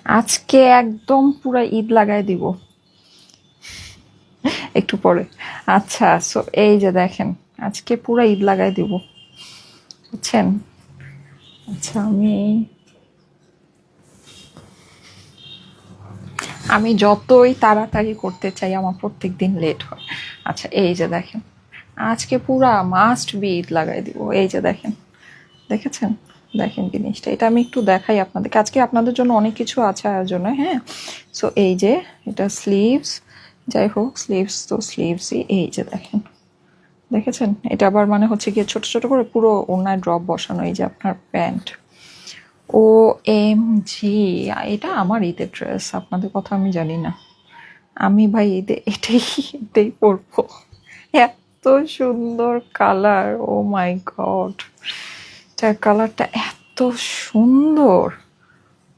আজকে একদম পুরা ঈদ লাগাই দিব একটু পরে। আচ্ছা, সো এই যে দেখেন, আজকে পুরা ঈদ লাগাই দিব, বুঝছেন? আচ্ছা, আমি আমি যতই তাড়াতাড়ি করতে চাই আমার প্রত্যেক দিন লেট হয়। আচ্ছা, এই যে দেখেন, আজকে পুরা মাস্ট বি ঈদ লাগাই দিব। এই যে দেখেন, দেখেছেন? দেখেন জিনিসটা, এটা আমি একটু দেখাই আপনাদেরকে। আজকে আপনাদের জন্য অনেক কিছু আছে আয়োজনে, হ্যাঁ। সো এই যে, এটা স্লিভস, যাই হোক স্লিভস তো স্লিভসই। এই যে দেখেন, দেখেছেন? এটা আবার মানে হচ্ছে গিয়ে ছোট ছোট করে পুরো ওড়নায় ড্রপ বসানো। এই যে আপনার প্যান্ট, ও এম জি, এটা আমার ঈদের ড্রেস, আপনাদের কথা আমি জানি না। আমি ভাই ঈদে এটাই এটাই পরবো। এত সুন্দর কালার, ও মাই গড, এটার কালারটা এত সুন্দর।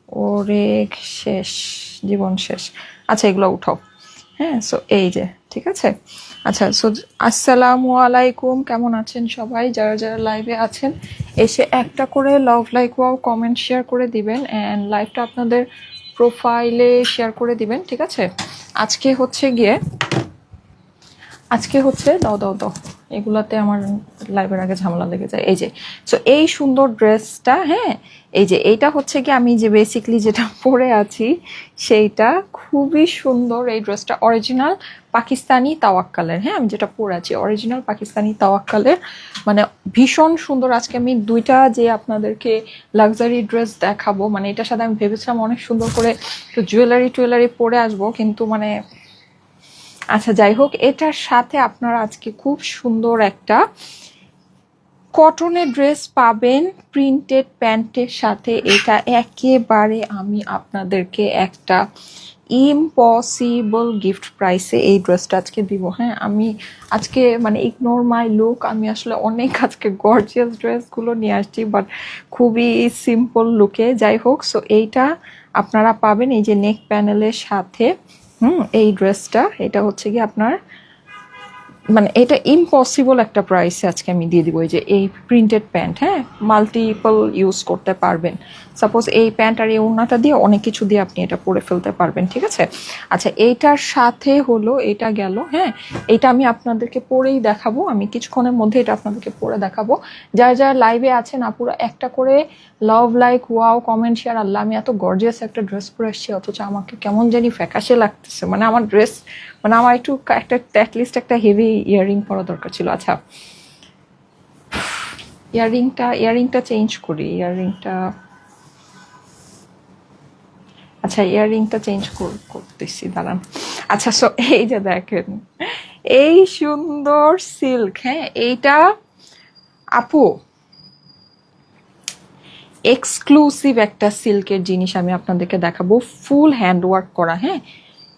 ওরে শেষ, জীবন শেষ। আচ্ছা, এগুলো উঠাও। হ্যাঁ, সো এই যে, ঠিক আছে। আচ্ছা, সো আসসালামু আলাইকুম, কেমন আছেন সবাই? যারা যারা লাইভে আছেন এসে একটা করে love, like, wow comment share করে দিবেন, অ্যান্ড লাইভটা আপনাদের প্রোফাইলে শেয়ার করে দিবেন, ঠিক আছে। আজকে হচ্ছে গিয়ে, আজকে হচ্ছে দাও দাও দাও, এগুলাতে আমার লাইভের আগে ঝামেলা লেগে যায়। এই যে, সো এই সুন্দর ড্রেসটা, হ্যাঁ, এই যে এইটা হচ্ছে কি আমি যে বেসিকলি যেটা পরে আছি সেইটা, খুবই সুন্দর এই ড্রেসটা। অরিজিনাল পাকিস্তানি তাওয়াক্কালের, হ্যাঁ, আমি যেটা পরে আছি অরিজিনাল পাকিস্তানি তাওয়াক্কালের, মানে ভীষণ সুন্দর। আজকে আমি দুইটা যে আপনাদেরকে লাক্সারি ড্রেস দেখাবো, মানে এটার সাথে আমি ভেবেছিলাম অনেক সুন্দর করে একটু জুয়েলারি টুয়েলারি পরে আসবো, কিন্তু মানে আচ্ছা যাই হোক, এটার সাথে আপনারা আজকে খুব সুন্দর একটা কটনের ড্রেস পাবেন প্রিন্টেড প্যান্টের সাথে। এটা একেবারে আমি আপনাদেরকে একটা ইম্পসিবল গিফট প্রাইসে এই ড্রেসটা আজকে দিব। হ্যাঁ, আমি আজকে মানে ইগনোর মাই লুক, আমি আসলে অনেক আজকে গর্জিয়াস ড্রেসগুলো নিয়ে আসছি, বাট খুবই সিম্পল লুকে। যাই হোক, সো এইটা আপনারা পাবেন এই যে নেক প্যানেলের সাথে। এই ড্রেসটা, এটা হচ্ছে কি আপনার, মানে এটা ইম্পসিবল একটা প্রাইসে আজকে আমি দিয়ে দিব। এই যে এই প্রিন্টেড প্যান্ট, হ্যাঁ, মাল্টিপল ইউজ করতে পারবেন। সাপোজ এই প্যান্ট আর এই ওড়নাটা দিয়ে অনেক কিছু দিয়ে আপনি এটা পরে ফেলতে পারবেন, ঠিক আছে। আচ্ছা, এইটার সাথে হলো, এটা গেল, হ্যাঁ। এটা আমি আপনাদেরকে পরেই দেখাবো, আমি কিছুক্ষণের মধ্যে এটা আপনাদেরকে পরে দেখাবো। যারা যারা লাইভে আছেন আপুরা একটা করে love, like, wow comment share. আল্লাহ, আমি এত গর্জিয়াস একটা ড্রেস পরে আসছি অথচ আমাকে কেমন জানি ফ্যাকাশে লাগতেছে, মানে আমার ড্রেস, মানে আমার একটু একটা অ্যাটলিস্ট একটা হেভি ইয়াররিং পরা দরকার ছিল। আচ্ছা, ইয়াররিংটা চেঞ্জ করি, ইয়াররিংটা, আচ্ছা ইয়াররিংটা চেঞ্জ করতেছি, দাঁড়ান। আচ্ছা, সো এই যে দেখেন, এই সুন্দর সিল্ক, হ্যাঁ, এইটা আপু এক্সক্লুসিভ একটা সিল্কের জিনিস আমি আপনাদেরকে দেখাবো, ফুল হ্যান্ড ওয়ার্ক করা, হ্যাঁ।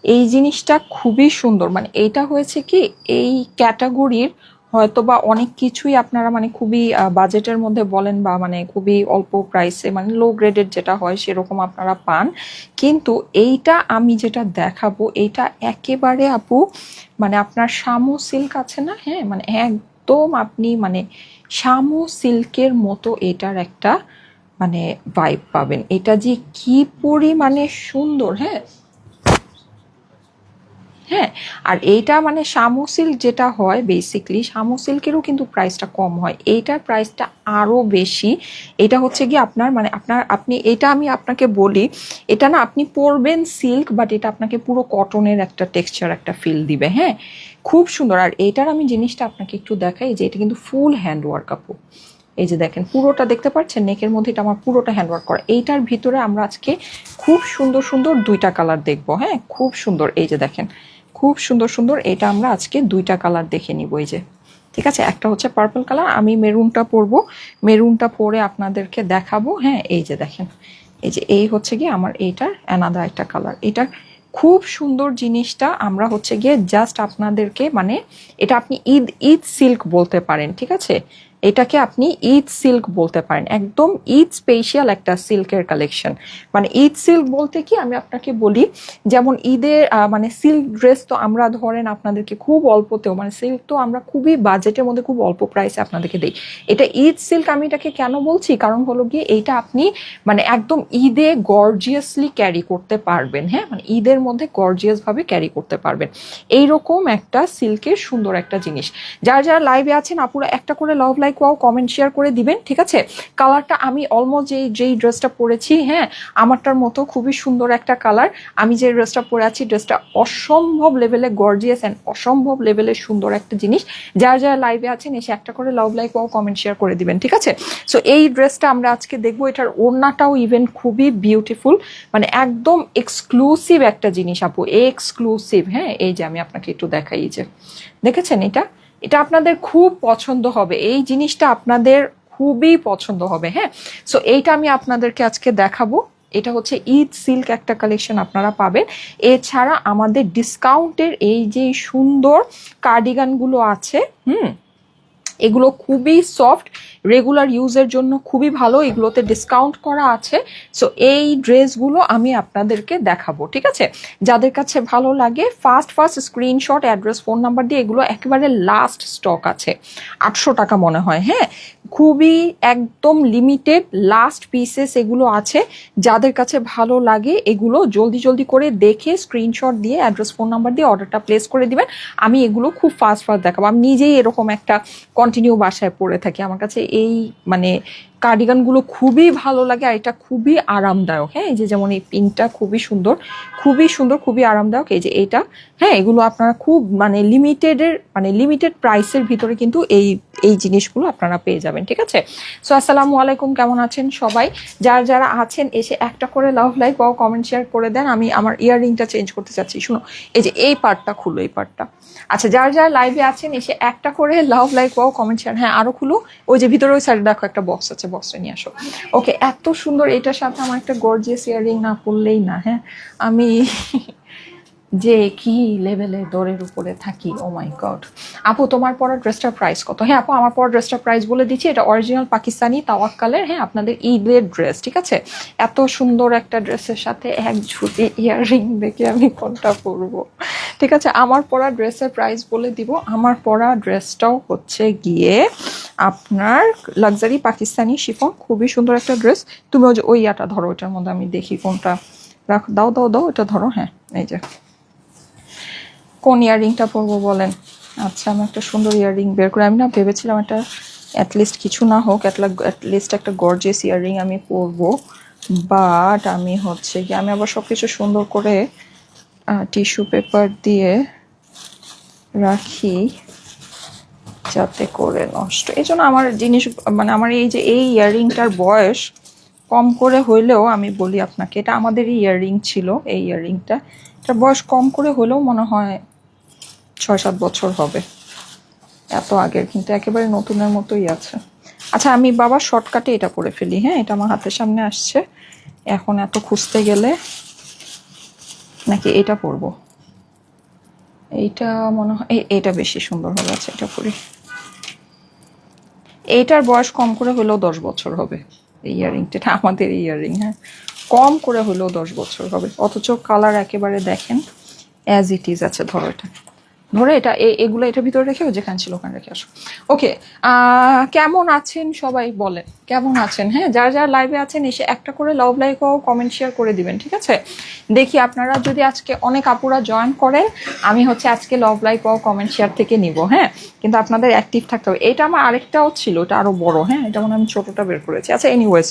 এই জিনিসটা খুবই সুন্দর, মানে এইটা হয়েছে কি, এই ক্যাটাগরির হয়তো বা অনেক কিছুই আপনারা মানে খুবই বাজেটের মধ্যে বলেন, বা মানে খুবই অল্প প্রাইসে, মানে লো গ্রেডের যেটা হয় সেরকম আপনারা পান। কিন্তু এইটা আমি যেটা দেখাবো, এইটা একেবারে আপু, মানে আপনার শামু সিল্ক আছে না, হ্যাঁ, মানে একদম আপনি মানে শামু সিল্কের মতো এটার একটা মানে ভাইব পাবেন। এটা যে কি পরিমাণে সুন্দর, হ্যাঁ। হ্যাঁ, আর এইটা মানে শামু সিল্ক যেটা হয়, বেসিকলি শামু সিল্কেরও কিন্তু প্রাইসটা কম হয়, এইটার প্রাইসটা আরও বেশি। এটা হচ্ছে কি আপনার মানে আপনি এটা আমি আপনাকে বলি, এটা না আপনি পরবেন সিল্ক, বাট এটা আপনাকে পুরো কটনের একটা টেক্সচার একটা ফিল দিবে, হ্যাঁ, খুব সুন্দর। আর এইটার আমি জিনিসটা আপনাকে একটু দেখাই, যে এটা কিন্তু ফুল হ্যান্ড ওয়ার্ক আপু। এই যে দেখেন, পুরোটা দেখতে পাচ্ছেন, নেকের মধ্যে এটা আমার পুরোটা হ্যান্ডওয়ার্ক করা। এইটার ভিতরে আমরা আজকে খুব সুন্দর সুন্দর দুইটা কালার দেখবো, হ্যাঁ, খুব সুন্দর। এই যে দেখেন, খুব সুন্দর সুন্দর, এটা আমরা আজকে দুইটা কালার দেখে নিব। এই যে, ঠিক আছে, একটা হচ্ছে পার্পল কালার, আমি মেরুনটা পরবো, মেরুনটা পরে আপনাদেরকে দেখাবো, হ্যাঁ। এই যে দেখেন, এই যে এই হচ্ছে গিয়ে আমার এইটার অ্যানাদার একটা কালার। এটা খুব সুন্দর জিনিসটা আমরা হচ্ছে গিয়ে জাস্ট আপনাদেরকে মানে, এটা আপনি ঈদ ঈদ সিল্ক বলতে পারেন, ঠিক আছে। এটাকে আপনি ঈদ সিল্ক বলতে পারেন, একদম ঈদ স্পেশাল একটা সিল্কের কালেকশন। মানে ঈদ সিল্ক বলতে কি আমি আপনাকে বলি, যেমন ঈদের মানে সিল্ক ড্রেস তো আমরা ধরেন আপনাদেরকে খুব অল্পতেও, মানে সিল্ক তো আমরা খুবই বাজেটের মধ্যে খুব অল্প প্রাইসে আপনাদেরকে দিই। এটা ঈদ সিল্ক আমি এটাকে কেন বলছি, কারণ হলো গিয়ে এইটা আপনি মানে একদম ঈদে গর্জিয়াসলি ক্যারি করতে পারবেন। হ্যাঁ, মানে ঈদের মধ্যে গর্জিয়াস ভাবে ক্যারি করতে পারবেন, এইরকম একটা সিল্কের সুন্দর একটা জিনিস। যারা যারা লাইভে আছেন আপুরা একটা করে love like wow comment share করে দিবেন, ঠিক আছে? কালারটা আমি অলমোস্ট যেই ড্রেসটা পরেছি, হ্যাঁ আমারটার মতো খুবই সুন্দর একটা কালার। আমি যে ড্রেসটা পরে আছি ড্রেসটা অসম্ভব লেভেলে গর্জিয়াস অ্যান্ড অসম্ভব লেভেলে সুন্দর একটা জিনিস। যারা যারা লাইভে আছেন এসে একটা করে love like wow comment share করে দিবেন, ঠিক আছে? সো এই ড্রেসটা আমরা আজকে দেখবো, এটার ওড়নাটাও ইভেন খুবই বিউটিফুল, মানে একদম এক্সক্লুসিভ একটা জিনিস আপু, এক্সক্লুসিভ। হ্যাঁ, এই যে আমি আপনাকে একটু দেখাই, যে দেখেছেন এটা, এটা আপনাদের খুব পছন্দ হবে, এই জিনিসটা আপনাদের খুবই পছন্দ হবে। হ্যাঁ, সো এইটা আমি আপনাদেরকে আজকে দেখাবো। এটা হচ্ছে ঈদ সিল্ক একটা কালেকশন আপনারা পাবেন। এছাড়া আমাদের ডিসকাউন্টের এই যে সুন্দর কার্ডিগানগুলো আছে, এগুলো খুবই সফট, রেগুলার ইউজের জন্য খুবই ভালো, এগুলোতে ডিসকাউন্ট করা আছে। সো এই ড্রেসগুলো আমি আপনাদেরকে দেখাবো, ঠিক আছে? যাদের কাছে ভালো লাগে first screenshot, address, phone number দিয়ে, এগুলো একেবারে লাস্ট স্টক আছে, 800 টাকা মনে হয়। হ্যাঁ, খুবই একদম লিমিটেড লাস্ট পিসেস এগুলো আছে। যাদের কাছে ভালো লাগে এগুলো জলদি জলদি করে দেখে স্ক্রিনশট দিয়ে অ্যাড্রেস, ফোন নাম্বার দিয়ে অর্ডারটা প্লেস করে দিবেন। আমি এগুলো খুব ফাস্ট দেখাবো, আমি নিজেই এরকম একটা কন্টিনিউ বাসায় পরে থাকি। আমার কাছে এই মানে কার্ডিগানগুলো খুবই ভালো লাগে, আর এটা খুবই আরামদায়ক। হ্যাঁ, এই যে যেমন এই পিনটা খুবই সুন্দর, খুবই সুন্দর, খুবই আরামদায়ক। এই যে এইটা, হ্যাঁ এগুলো আপনারা খুব মানে লিমিটেড প্রাইসের ভিতরে কিন্তু এই এই জিনিসগুলো আপনারা পেয়ে যাবেন, ঠিক আছে? সো আসসালামু আলাইকুম, কেমন আছেন সবাই? যারা যারা আছেন এসে একটা করে লাভ লাইক বা কমেন্ট শেয়ার করে দেন। আমি আমার ইয়াররিংটা চেঞ্জ করতে চাচ্ছি, শুনো এই যে এই পার্টটা খুলো, এই পার্টটা। আচ্ছা, যারা যারা লাইভে আছেন এসে একটা করে love like wow comment share, হ্যাঁ আরো খুলো, ওই যে ভিতরে ওই সাইডে দেখো একটা বক্স আছে, বক্সটা নিয়ে আসো। ওকে, এত সুন্দর, এটার সাথে আমার একটা গর্জিয়াস ইয়াররিং না পরলেই না। হ্যাঁ, আমি যে কি লেভেলে দরের উপরে থাকি, ও মাই গড। আপু তোমার পরা ড্রেসটার প্রাইস কত? হ্যাঁ আপু, আমার পরা ড্রেসটার প্রাইস বলে দিচ্ছি, এটা অরিজিনাল পাকিস্তানি তাওয়াক্কালের, হ্যাঁ আপনাদের ঈদের ড্রেস, ঠিক আছে? এত সুন্দর একটা ড্রেসের সাথে এক ঝুটি ইয়াররিং দেখে আমি কোনটা পরবো, ঠিক আছে? আমার পরা ড্রেসের প্রাইস বলে দিব। আমার পরা ড্রেসটাও হচ্ছে গিয়ে আপনার লাক্সারি পাকিস্তানি শিফন, খুবই সুন্দর একটা ড্রেস। তুমি ওই যে ওই ইয়াটা ধরো, ওইটার মধ্যে আমি দেখি কোনটা রাখ, দাও দাও দাও, এটা ধরো। হ্যাঁ, এই যে কোন ইয়াররিংটা পরবো বলেন? আচ্ছা, আমি একটা সুন্দর ইয়াররিং বের করে, আমি না ভেবেছিলাম একটা অ্যাটলিস্ট কিছু না হোক, অ্যাটলিস্ট একটা গর্জিয়াস ইয়াররিং আমি পরবো, বাট আমি হচ্ছে কি আমি আবার সব কিছু সুন্দর করে টিস্যু পেপার দিয়ে রাখি যাতে করে নষ্ট, এই জন্য আমার জিনিস মানে আমার এই যে এই ইয়াররিংটার বয়স কম করে হইলেও, আমি বলি আপনাকে এটা আমাদেরই ইয়াররিং ছিল, এই ইয়াররিংটা এটার বয়স কম করে হলেও মনে হয় 6-7 বছর হবে, এত আগের, কিন্তু একেবারে নতুনের মতোই আছে। আচ্ছা, আমি বাবা শর্টকাটে এটা পরে ফেলি। হ্যাঁ, এটা আমার হাতের সামনে আসছে, এখন এত খুঁজতে গেলে নাকি এটা পরবো, এইটা মনে হয় এইটা বেশি সুন্দর হবে। আচ্ছা, এটা পরি। এইটার বয়স কম করে হলেও 10 বছর হবে, এই ইয়াররিংটা, এটা আমাদের ইয়াররিং। হ্যাঁ, কম করে হলেও 10 বছর হবে, অথচ কালার একেবারে দেখেন অ্যাজ ইট ইজ আছে। ধরো এটা, ধরে এটা এগুলো এটার ভিতরে রেখে যেখানে ছিল ওখানে রেখে আসো। ওকে, কেমন আছেন সবাই বলেন, কেমন আছেন? হ্যাঁ, যারা যারা লাইভে আছেন এসে একটা করে লাভ লাইক ও কমেন্ট শেয়ার করে দিবেন, ঠিক আছে? দেখি আপনারা যদি আজকে অনেক আপুরা জয়েন করেন, আমি হচ্ছে আজকে লাভ লাইক ও কমেন্ট শেয়ার থেকে নিব। হ্যাঁ, কিন্তু আপনাদের অ্যাক্টিভ থাকতে হবে। এটা আমার আরেকটাও ছিল, এটা আরো বড়। হ্যাঁ, এটা মানে আমি ছোটটা বের করেছি। আচ্ছা, এনিওয়েজ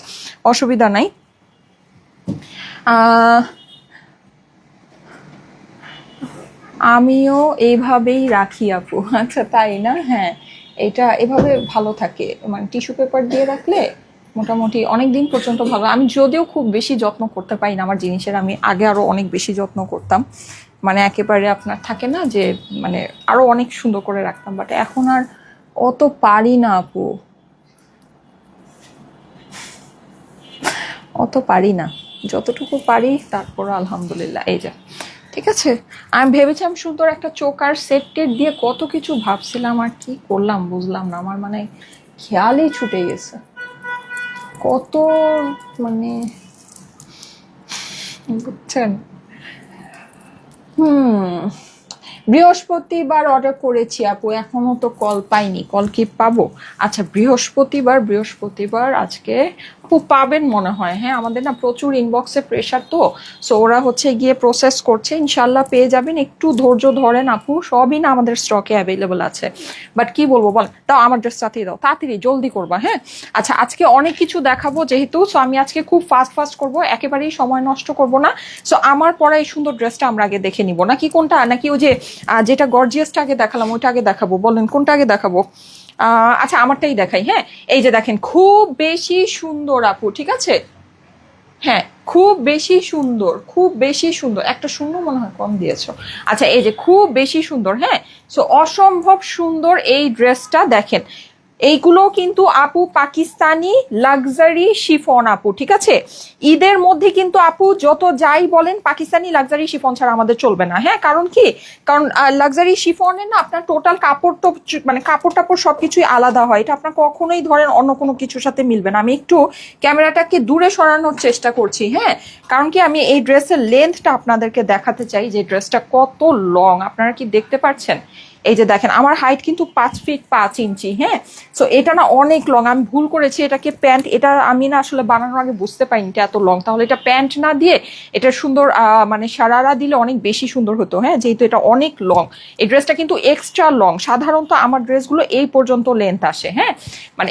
অসুবিধা নাই। আমিও এইভাবেই রাখি আপু। আচ্ছা, তাই না? হ্যাঁ, এটা এভাবে ভালো থাকে, মানে টিস্যু পেপার দিয়ে রাখলে মোটামুটি অনেক দিন পর্যন্ত ভালো। আমি যদিও খুব বেশি যত্ন করতে পারি না আমার জিনিসের, আমি আগে আরো অনেক বেশি যত্ন করতাম, মানে একেবারে আপনার থাকে না যে মানে আরো অনেক সুন্দর করে রাখতাম, বাট এখন আর অত পারি না আপু, অত পারি না, যতটুকু পারি তারপর আলহামদুলিল্লাহ। এই যে, ঠিক আছে, আমি ভেবেছিলাম সুন্দর একটা চোকার সেট টেট দিয়ে কত কিছু ভাবছিলাম, আর কি করলাম বুঝলাম না। আমার মানে খেয়ালই ছুটে গেছে, কত মানে বুঝছেন। বৃহস্পতিবার অর্ডার করেছি আপু, এখনো তো কল পাইনি, কল কি পাবো? আচ্ছা বৃহস্পতিবার আজকে আপু পাবেন মনে হয়। হ্যাঁ, আমাদের না প্রচুর ইনবক্সে প্রেশার, তো সো ওরা হচ্ছে গিয়ে প্রসেস করছে, ইনশাল্লাহ পেয়ে যাবেন, একটু ধৈর্য ধরেন আপু, সবই না আমাদের স্টকে অ্যাভেলেবল আছে। বাট কি বলবো বল, তাও আমার ড্রেসটাতে দাও, তাড়াতাড়ি জলদি করবা। হ্যাঁ আচ্ছা, আজকে অনেক কিছু দেখাবো যেহেতু, সো আমি আজকে খুব ফাস্ট করবো, একেবারেই সময় নষ্ট করব না। সো আমার পরা এই সুন্দর ড্রেসটা আমরা আগে দেখে নিব, নাকি কোনটা, নাকি ওই যে যেটা গর্জিয়াসটা আগে দেখালাম ওইটা আগে দেখাবো, বলেন কোনটা আগে দেখাবো? আচ্ছা আমারটাই দেখাই। হ্যাঁ, এই যে দেখেন খুব বেশি সুন্দর আপু, ঠিক আছে। হ্যাঁ, খুব বেশি সুন্দর, একটা শূন্য মনে হয় কম দিয়েছো। আচ্ছা এই যে খুব বেশি সুন্দর, হ্যাঁ। সো অসম্ভব সুন্দর এই ড্রেসটা দেখেন, এইগুলো কিন্তু আপু পাকিস্তানি লাক্সারি শিফন আপু, ঠিক আছে। ঈদের মধ্যে কিন্তু আপু যত যাই বলেন, পাকিস্তানি লাক্সারি শিফন ছাড়া আমাদের চলবে না। হ্যাঁ, কারণ কি, কারণ লাক্সারি শিফনের না আপনার টোটাল কাপড় তো মানে কাপড় টাপড় সবকিছুই আলাদা হয়, এটা আপনার কখনোই ধরেন অন্য কোনো কিছুর সাথে মিলবে না। আমি একটু ক্যামেরাটাকে দূরে সরানোর চেষ্টা করছি, হ্যাঁ, কারণ কি আমি এই ড্রেসের লেন্থটা আপনাদেরকে দেখাতে চাই, যে ড্রেসটা কত লং, আপনারা কি দেখতে পাচ্ছেন? এই যে দেখেন আমার হাইট কিন্তু 5 ফিট 5 ইঞ্চি। হ্যাঁ, সো এটা না অনেক লং, আমি ভুল করেছি এটাকে প্যান্ট, এটা আমি না আসলে বানানোর আগে বুঝতে পারিনি এটা এত লং, তাহলে এটা প্যান্ট না দিয়ে এটা সুন্দর মানে সারারা দিলে অনেক বেশি সুন্দর হতো। হ্যাঁ, যেহেতু এটা অনেক লং, এই ড্রেসটা কিন্তু এক্সট্রা লং, সাধারণত আমার ড্রেসগুলো এই পর্যন্ত লেন্থ আসে। হ্যাঁ, মানে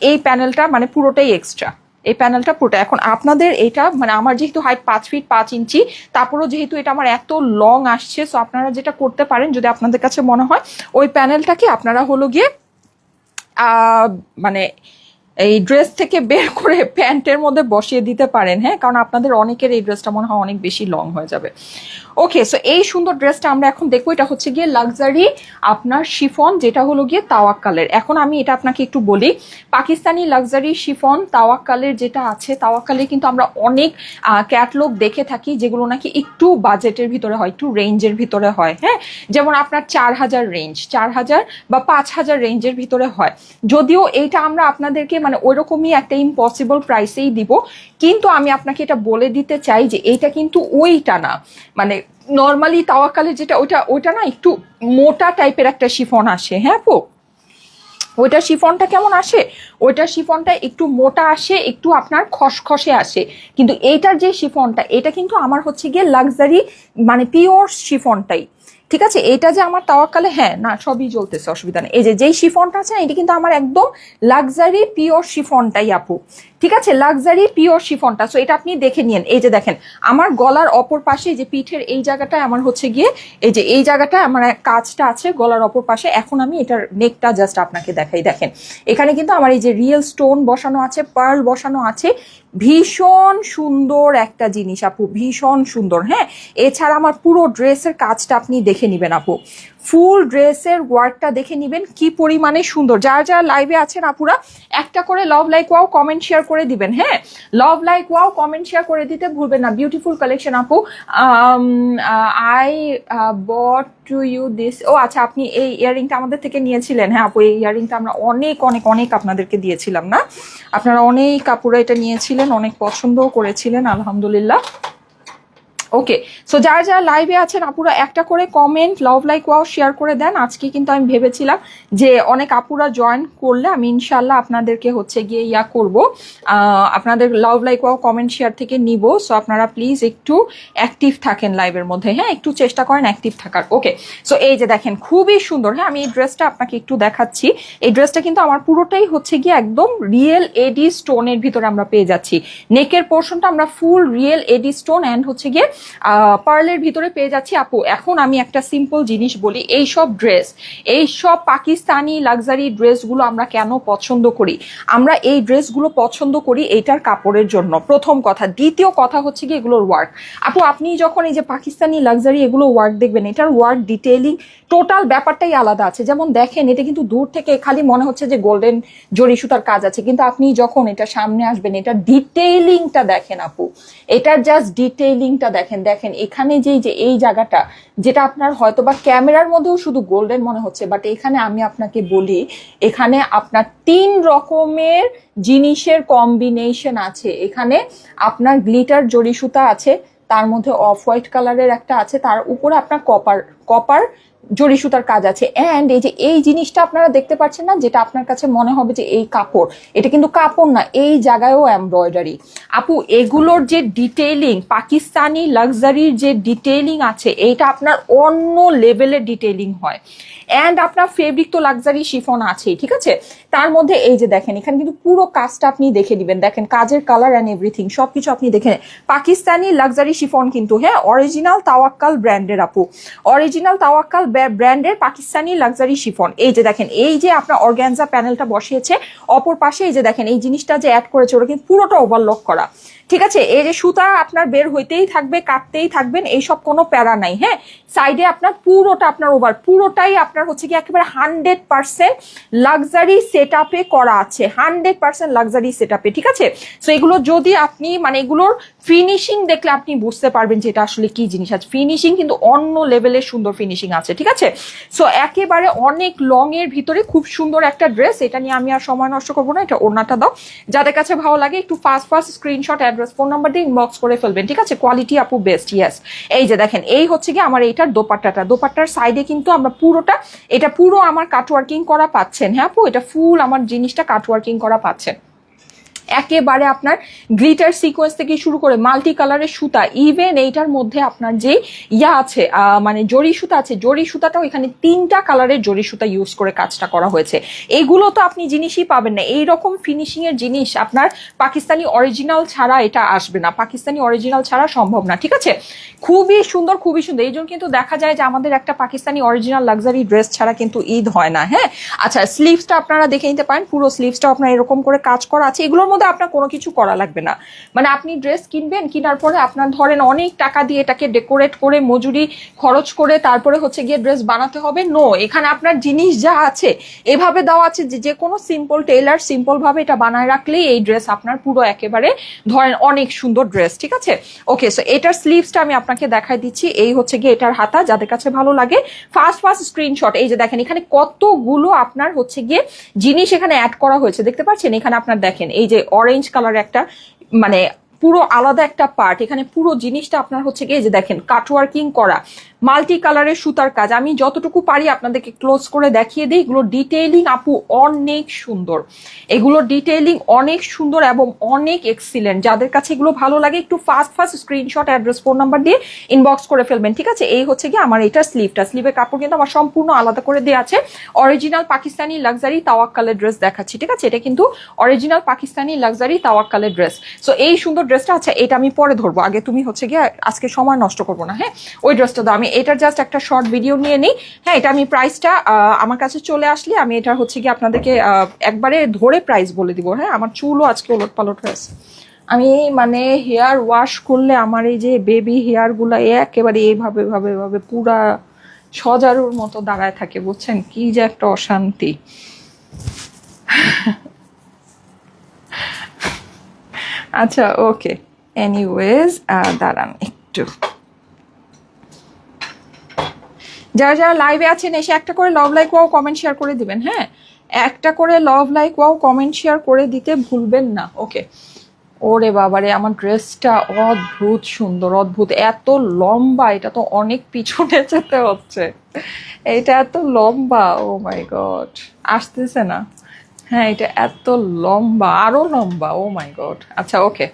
এই প্যানেলটা মানে পুরোটাই এক্সট্রা, এই প্যানেলটা পুরোটা। এখন আপনাদের এটা মানে আমার যেহেতু হাইট 5 ফিট 5 ইঞ্চি, তারপরেও যেহেতু এটা আমার এত লং আসছে, সো আপনারা যেটা করতে পারেন, যদি আপনাদের কাছে মনে হয় ওই প্যানেলটাকে আপনারা হলো গিয়ে মানে এই ড্রেস থেকে বের করে প্যান্টের মধ্যে বসিয়ে দিতে পারেন। হ্যাঁ, কারণ আপনাদের অনেকের এই ড্রেসটা মনে হয় অনেক বেশি লং হয়ে যাবে। ওকে, সো এই সুন্দর ড্রেসটা আমরা এখন দেখবো, এটা হচ্ছে গিয়ে লাক্সারি আপনার শিফন, যেটা হলো গিয়ে তাওয়াক্কালের। এখন আমি এটা আপনাকে একটু বলি, পাকিস্তানি লাক্সারি শিফন তাওয়াক্কালের যেটা আছে, তাওয়াক্কালে কিন্তু আমরা অনেক ক্যাটলগ দেখে থাকি যেগুলো নাকি একটু বাজেটের ভিতরে হয়, একটু রেঞ্জের ভিতরে হয়। হ্যাঁ, যেমন আপনার 4000 রেঞ্জ, 4000 বা 5000 রেঞ্জের ভিতরে হয়। যদিও এইটা আমরা আপনাদেরকে মানে ওইরকমই একটা ইম্পসিবল প্রাইসেই দিব, কিন্তু আমি আপনাকে এটা বলে দিতে চাই যে এইটা কিন্তু ওইটা না, মানে নর্মালি তাওয়াক্কালের যেটা ওইটা না একটু মোটা টাইপের একটা শিফন আসে। হ্যাঁ আপু, ওইটা শিফনটা কেমন আসে, ওইটার শিফনটা একটু মোটা আসে, একটু আপনার খসখসে আসে। কিন্তু এইটার যে শিফনটা, এটা কিন্তু আমার হচ্ছে গিয়ে লাক্সারি মানে পিওর শিফনটাই, ঠিক আছে। এটা যে আমার তাওয়াক্কালে, হ্যাঁ না সবই জ্বলতেছে, অসুবিধা নেই। এই যে যেই শিফনটা আছে না, এটা কিন্তু আমার একদম লাক্সারি পিওর শিফনটাই আপু, ঠিক আছে, লাক্সারি পিওর শিফনটা। সো এটা আপনি দেখে নিন। এই যে দেখেন আমার গলার অপর পাশে, যে পিঠের এই জায়গাটায় আমার হচ্ছে গিয়ে এই যে এই জায়গাটায় আমার কাজটা আছে গলার অপর পাশে। এখন আমি এটার নেকটা জাস্ট আপনাকে দেখাই, দেখেন এখানে কিন্তু আমার এই যে রিয়েল স্টোন বসানো আছে, পার্ল বসানো আছে, ভীষণ সুন্দর একটা জিনিস আপু, ভীষণ সুন্দর। হ্যাঁ, এছাড়া আমার পুরো ড্রেসের কাজটা আপনি দেখে নিবেন আপু, ফুল ড্রেসের ওয়ার্কটা দেখে নিবেন কি পরিমাণে সুন্দর। যারা যারা লাইভে আছেন আপুরা, একটা করে love like wow comment share করে দিবেন। হ্যাঁ, love like wow comment share করে দিতে ভুলবেন না। বিউটিফুল কালেকশন আপু। I bought to you this, ও আচ্ছা আপনি এই ইয়াররিংটা আমাদের থেকে নিয়েছিলেন। হ্যাঁ আপু, এই ইয়াররিংটা আমরা অনেক অনেক অনেক আপনাদেরকে দিয়েছিলাম না, আপনারা অনেক কাপুরা এটা নিয়েছিলেন, অনেক পছন্দও করেছিলেন, আলহামদুলিল্লাহ। ওকে, সো যারা যারা লাইভে আছেন আপুরা, একটা করে কমেন্ট লাভ লাইক ওয়াও শেয়ার করে দেন। আজকে কিন্তু আমি ভেবেছিলাম যে অনেক আপুরা জয়েন করলে আমি ইনশাল্লাহ আপনাদেরকে হচ্ছে গিয়ে ইয়া করব, আপনাদের লাভ লাইক ওয়াও কমেন্ট শেয়ার থেকে নিব। সো আপনারা প্লিজ একটু অ্যাক্টিভ থাকেন লাইভের মধ্যে, হ্যাঁ একটু চেষ্টা করেন অ্যাক্টিভ থাকার। ওকে, সো এই যে দেখেন খুবই সুন্দর। হ্যাঁ, আমি এই ড্রেসটা আপনাকে একটু দেখাচ্ছি। এই ড্রেসটা কিন্তু আমার পুরোটাই হচ্ছে গিয়ে একদম রিয়েল এডি স্টোনের ভিতরে আমরা পেয়ে যাচ্ছি। নেকের পোর্শনটা আমরা ফুল রিয়েল এডি স্টোন অ্যান্ড হচ্ছে গিয়ে পার্লের ভিতরে পেয়ে যাচ্ছি আপু। এখন আমি একটা সিম্পল জিনিস বলি, এইসব ড্রেস, এইসব পাকিস্তানি লাক্সারি ড্রেসগুলো আমরা কেন পছন্দ করি? আমরা এই ড্রেসগুলো পছন্দ করি এইটার কাপড়ের জন্য, প্রথম কথা। দ্বিতীয় কথা হচ্ছে কি এগুলোর ওয়ার্ক। আপু আপনি যখন এই যে পাকিস্তানি লাক্সারি এগুলো ওয়ার্ক দেখবেন, এটার ওয়ার্ক ডিটেইলিং টোটাল ব্যাপারটাই আলাদা আছে। যেমন দেখেন এটা কিন্তু দূর থেকে খালি মনে হচ্ছে যে গোল্ডেন জরি সুতার কাজ আছে, কিন্তু আপনি যখন এটা সামনে আসবেন, এটা ডিটেইলিংটা দেখেন আপু, এটার জাস্ট ডিটেইলিংটা দেখেন। দেখেন দেখেন এখানে যে এই জায়গাটা, যেটা আপনার হয়তো বা ক্যামেরার মধ্যেও শুধু গোল্ডেন মনে হচ্ছে, বাট এখানে আমি আপনাকে বলি এখানে আপনার 3 রকমের জিনিসের কম্বিনেশন আছে। এখানে আপনার গ্লিটার জরি সুতা আছে, তার মধ্যে অফ হোয়াইট কালারের একটা আছে, তার উপরে আপনার কপার কপার জরি সুতার কাজ আছে। অ্যান্ড এই যে এই জিনিসটা আপনারা দেখতে পাচ্ছেন না, যেটা আপনার কাছে মনে হবে যে এই কাপড়, এটা কিন্তু কাপড় না, এই জায়গায়ও এমব্রয়ডারি। আপু এগুলোর যে ডিটেইলিং, পাকিস্তানি লাক্সারির যে ডিটেইলিং আছে, এইটা আপনার অন্য লেভেলের ডিটেইলিং হয়। অ্যান্ড আপনার ফেব্রিক তো লাক্সারি শিফন আছেই, ঠিক আছে। তার মধ্যে এই যে দেখেন এখানে কিন্তু পুরো কাজটা আপনি দেখে দিবেন, দেখেন কাজের কালার অ্যান্ড এভরিথিং সবকিছু আপনি দেখে। পাকিস্তানি লাক্সারি শিফন কিন্তু, হ্যাঁ, অরিজিনাল তাওয়াক্কাল ব্র্যান্ডের আপু, অরিজিনাল তাওয়াক্কাল ব্র্যান্ডের পাকিস্তানি লাক্সারি শিফন। এই যে দেখেন এই যে আপনার অর্গানজা প্যানেলটা বসিয়েছে, অপর পাশে এই যে দেখেন এই জিনিসটা যে অ্যাড করেছে, ওটা কিন্তু পুরোটা ওভারলক করা, ঠিক আছে। এই যে সুতা আপনার বের হইতেই থাকবে, কাটতেই থাকবেন, এইসব কোনো প্যারা নাই, হ্যাঁ। সাইডে আপনার পুরোটা আপনার ওভার, পুরোটাই আপনার হচ্ছে কি একেবারে 100% লাক্সারি সেট আপে করা আছে, 100% লাক্সারি সেট আপে, ঠিক আছে। সো এগুলো যদি আপনি মানে এগুলোর ফিনিশিং দেখলে আপনি বুঝতে পারবেন যে এটা আসলে কি জিনিস আছে। ফিনিশিং কিন্তু অন্য লেভেলের সুন্দর ফিনিশিং আছে, ঠিক আছে। সো একেবারে অনেক লং এর ভিতরে খুব সুন্দর একটা ড্রেস। এটা নিয়ে আমি আর সময় নষ্ট করবো না, এটা ওড়নাটা দাও। যাদের কাছে ভালো লাগে একটু fast screenshot, address, phone number দিয়ে ইনবক্স করে ফেলবেন, ঠিক আছে। কোয়ালিটি আপু বেস্ট, ইয়েস। এই যে দেখেন এই হচ্ছে কি আমার এইটার দোপাট্টাটা, দোপাট্টার সাইডে কিন্তু আমরা পুরোটা, এটা পুরো আমার কাটওয়ার্কিং করা পাচ্ছেন, হ্যাঁ আপু, এটা ফুল আমার জিনিসটা কাটওয়ার্কিং করা পাচ্ছেন। একেবারে আপনার গ্লিটার সিকোয়েন্স থেকে শুরু করে মাল্টি কালারের সুতা, ইভেন এইটার মধ্যে আপনার যে ইয়া আছে মানে জরি সুতা আছে, জরি সুতাটাও এখানে 3টা কালারের জরি সুতা ইউজ করে কাজটা করা হয়েছে। এগুলো তো আপনি জিনিসই পাবেন না, এইরকম ফিনিশিং এর জিনিস আপনার পাকিস্তানি অরিজিনাল ছাড়া এটা আসবে না, পাকিস্তানি অরিজিনাল ছাড়া সম্ভব না, ঠিক আছে। খুবই সুন্দর, খুবই সুন্দর। এই জন্য কিন্তু দেখা যায় যে আমাদের একটা পাকিস্তানি অরিজিনাল লাক্সারি ড্রেস ছাড়া কিন্তু ঈদ হয় না, হ্যাঁ। আচ্ছা স্লিভসটা আপনারা দেখে নিতে পারেন, পুরো স্লিভসটা আপনার এরকম করে কাজ করা আছে। এগুলোর মধ্যে আপনার কোনো কিছু করা লাগবে না, মানে আপনি ড্রেস কিনবেন, কেনার পরে আপনার ধরেন অনেক টাকা দিয়ে এটাকে ডেকোরেট করে মজুরি খরচ করে তারপরে হচ্ছে গিয়ে ড্রেস বানাতে হবে, নো। এখানে আপনার জিনিস যা আছে এভাবে দেওয়া আছে যে কোনো সিম্পল টেইলার সিম্পল ভাবে এটা বানায় রাখলেই এই ড্রেস আপনার পুরো একেবারে ধরেন অনেক সুন্দর ড্রেস, ঠিক আছে। ওকে, সো এটার স্লিভসটা আমি আপনাকে দেখাই দিচ্ছি। এই হচ্ছে গিয়ে এটার হাতা, যাদের কাছে ভালো লাগে ফাস্ট স্ক্রিনশট। এই যে দেখেন এখানে কতগুলো আপনার হচ্ছে গিয়ে জিনিস এখানে অ্যাড করা হয়েছে, দেখতে পাচ্ছেন। এখানে আপনার দেখেন এই যে অরেঞ্জ কালার একটা মানে পুরো আলাদা একটা পার্ট, এখানে পুরো জিনিসটা আপনার হচ্ছে গিয়ে যে দেখেন কাটওয়ার্কিং করা, মাল্টি কালারের সুতার কাজ। আমি যতটুকু পারি আপনাদেরকে ক্লোজ করে দেখিয়ে দিই। এগুলো ডিটেইলিং আপু অনেক সুন্দর, এগুলো ডিটেইলিং অনেক সুন্দর এবং অনেক এক্সিলেন্ট। যাদের কাছে এগুলো ভালো লাগে একটু fast screenshot, address, phone number দিয়ে ইনবক্স করে ফেলবেন, ঠিক আছে। এই হচ্ছে গিয়ে আমার এটা স্লিভটা, স্লিভের কাপড় কিন্তু আমার সম্পূর্ণ আলাদা করে দেওয়া আছে। অরিজিনাল পাকিস্তানি লাক্সারি তাওয়াক্কালের ড্রেস দেখাচ্ছি, ঠিক আছে। এটা কিন্তু অরিজিনাল পাকিস্তানি লাক্সারি তাওয়াক্কালের ড্রেস। সো এই সুন্দর ড্রেসটা, আচ্ছা এটা আমি পরে ধরবো, আগে তুমি হচ্ছে গিয়ে আজকে সময় নষ্ট করবো না, হ্যাঁ। ওই ড্রেসটা দাও, আমি এটার জাস্ট একটা শর্ট ভিডিও নিয়ে নিই, হ্যাঁ। এটা আমি প্রাইসটা আমার কাছে চলে আসলে আমি এটা হচ্ছে গিয়ে আপনাদেরকে একবারে ধরে প্রাইস বলে দিব, হ্যাঁ। আমার চুলও আজকে ওলট পালট হয়েছে, আমি মানে হেয়ার ওয়াশ করলে আমার এই যে বেবি হেয়ার গুলা একেবারে এইভাবে ভাবে ভাবে পুরা সজারুর মতো দাঁড়ায় থাকে, বুঝছেন, কি যে একটা অশান্তি। আচ্ছা ওকে, এনিওয়েজ দাঁড়ান একটু, যারা যারা লাইভে আছেন এসে একটা করে love like wow comment share করে দিবেন, হ্যাঁ। একটা করে love like wow comment share করে দিতে ভুলবেন না, ওকে। ওরে বাবারে আমার ড্রেসটা অদ্ভুত সুন্দর, অদ্ভুত, এত লম্বা, এটা তো অনেক পিছনে যেতে হচ্ছে, এটা এত লম্বা, ও মাই গড, আসতেছে না, হ্যাঁ এটা এত লম্বা, আরো লম্বা, ও মাই গড। আচ্ছা ওকে,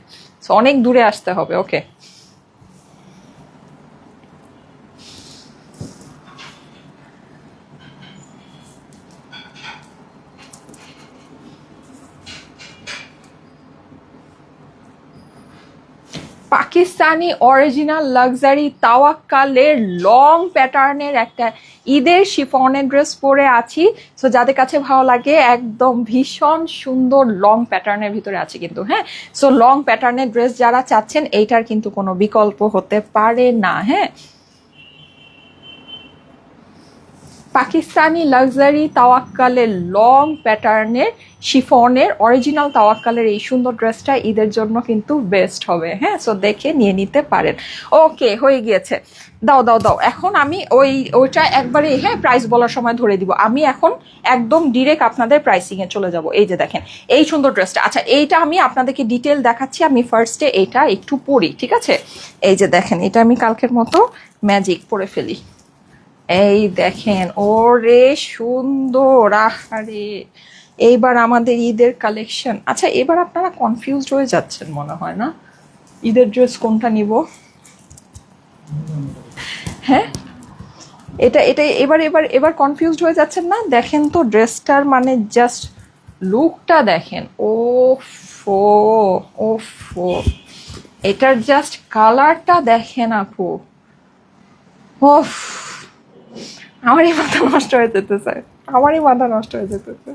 অনেক দূরে আসতে হবে, ওকে। পাকিস্তানি অরিজিনাল লাক্সারি তাওয়াক্কালের লং প্যাটার্নের একটা ঈদের শিফনের ড্রেস পরে আছি। সো যাদের কাছে ভালো লাগে একদম ভীষণ সুন্দর লং প্যাটার্নের ভিতরে আছে কিন্তু, হ্যাঁ। সো লং প্যাটার্নের ড্রেস যারা চাচ্ছেন এইটার কিন্তু কোনো বিকল্প হতে পারে না, হ্যাঁ। পাকিস্তানি লাক্সারি তাওয়াক্কালের লং প্যাটার্নের শিফনের অরিজিনাল তাওয়াক্কালের এই সুন্দর ড্রেসটা ঈদের জন্য কিন্তু বেস্ট হবে। হ্যাঁ, সো দেখে নিয়ে নিতে পারেন। ওকে, হয়ে গিয়েছে। দাও দাও দাও, এখন আমি ওইটা একবারে হ্যাঁ প্রাইস বলার সময় ধরে দিব। আমি এখন একদম ডিরেক্ট আপনাদের প্রাইসিংয়ে চলে যাব। এই যে দেখেন এই সুন্দর ড্রেসটা। আচ্ছা, এইটা আমি আপনাদেরকে ডিটেল দেখাচ্ছি। আমি ফার্স্টে এটা একটু পরি, ঠিক আছে? এই যে দেখেন, এটা আমি কালকের মতো ম্যাজিক পরে ফেলি। এই দেখেন, ওরে সুন্দর, আহারে এইবার আমাদের ঈদের কালেকশন। আচ্ছা, এবার আপনারা কনফিউজড হয়ে যাচ্ছেন মনে হয় না, ঈদের ড্রেস কোনটা নিব। হ্যাঁ, এটা এটা এবার এবার এবার কনফিউজড হয়ে যাচ্ছেন না? দেখেন তো ড্রেসটার মানে জাস্ট লুকটা দেখেন। ওফো ওফো, এটার জাস্ট কালারটা দেখেন আপু। ওফ, আমারই মাথা নষ্ট হয়ে যেতেছে, আমারই মাথা নষ্ট হয়ে যেতেছে।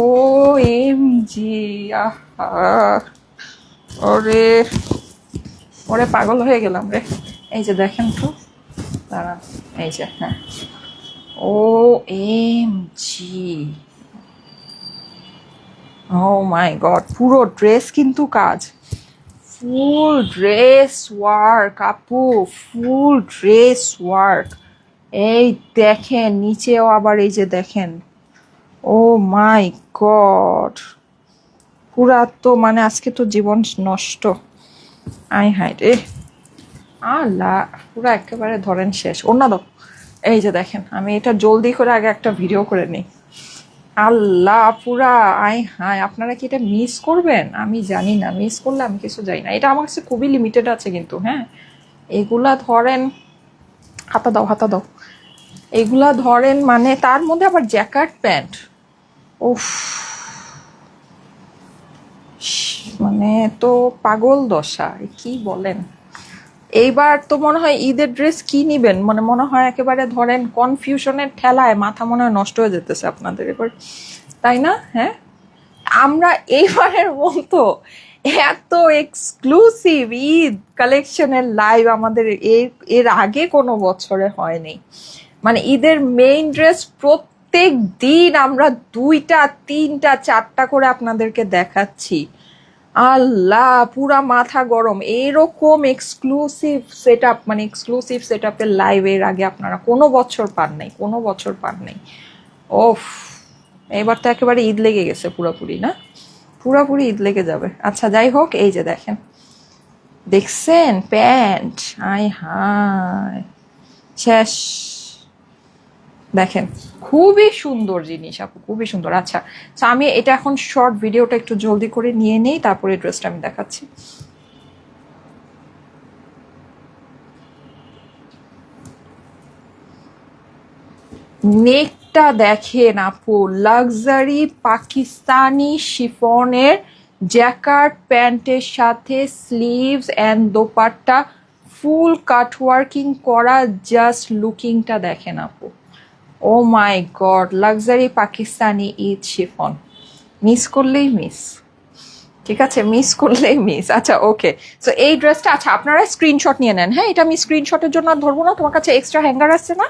ও এম জি, আহা, ওরে ওরে পাগল হয়ে গেলাম রে। এই যে দেখেন তো, দাঁড়ান, এই যে হ্যাঁ, ও M G, O my god, পুরো ড্রেস কিন্তু কাজ, ফুল ড্রেস ওয়ার্ক আপু, ফুল ড্রেস ওয়ার্ক। এই দেখেন নিচেও আবার এই যে দেখেন, ও মাই গড, পুরা তো মানে আজকে তো জীবন নষ্ট। আই হাই রে আল্লাহ, পুরা একেবারে ধরেন শেষ। অন্য দাও। এই যে দেখেন, আমি এটা জলদি করে আগে একটা ভিডিও করে নিই। আল্লাহ, পুরা আই হাই, আপনারা কি এটা মিস করবেন? আমি জানি না, মিস করলে আমি কিছু জানি না। এটা আমার কাছে খুবই লিমিটেড আছে কিন্তু। হ্যাঁ, এগুলা ধরেন, হাতা দাও হাতা দাও, এগুলা ধরেন মানে তার মধ্যে আবার জ্যাকেট প্যান্ট। উফ, মানে তো পাগল দশা, কি বলেন। এইবার তো মনে হয় ঈদের ড্রেস কি নিবেন, মানে মনে হয় একেবারে ধরেন কনফিউশনের ঠেলায় মাথা মনে হয় নষ্ট হয়ে যেতেছে আপনাদের এবার, তাই না? হ্যাঁ, আমরা এইবারের মতো এত এক্সক্লুসিভ ঈদ কালেকশনের লাইভ আমাদের এর আগে কোনো বছরে হয়নি। মানে ঈদের মেইন ড্রেস প্রত্যেক দিন আমরা 2টা 3টা 4টা করে আপনাদেরকে দেখাচ্ছি। আল্লাহ, পুরা মাথা গরম। এরকম এক্সক্লুসিভ সেট আপ, মানে এক্সক্লুসিভ সেট আপের লাইভ এর আগে আপনারা কোনো বছর পান নাই, কোনো বছর পান নাই। ওফ, এবার তো একেবারে ঈদ লেগে গেছে পুরাপুরি, না? পুরাপুরি ঈদ লেগে যাবে। আচ্ছা যাই হোক, এই যে দেখেন, দেখছেন প্যান্ট, আই হাই শেষ। দেখেন খুবই সুন্দর জিনিস আপু, খুবই সুন্দর। আচ্ছা, তো আমি এটা এখন শর্ট ভিডিওটা একটু জলদি করে নিয়ে নেই, তারপরে ড্রেসটা আমি দেখাচ্ছি। নেকটা দেখেন আপু, লাক্সারি পাকিস্তানি শিফনের জ্যাকার্ড প্যান্টের সাথে sleeves and dupatta full cutworking করা, জাস্ট লুকিংটা দেখেন আপু। Oh my god, luxury Pakistani Eid chiffon, miss করলেই মিস, ঠিক আছে, মিস করলেই মিস। আচ্ছা ওকে, সো এই ড্রেসটা, আচ্ছা আপনারা স্ক্রিনশট নিয়ে নেন। হ্যাঁ, এটা আমি স্ক্রিনশটের জন্য আর ধরবো না, তোমার কাছে এক্সট্রা হ্যাঙ্গার আসছে না?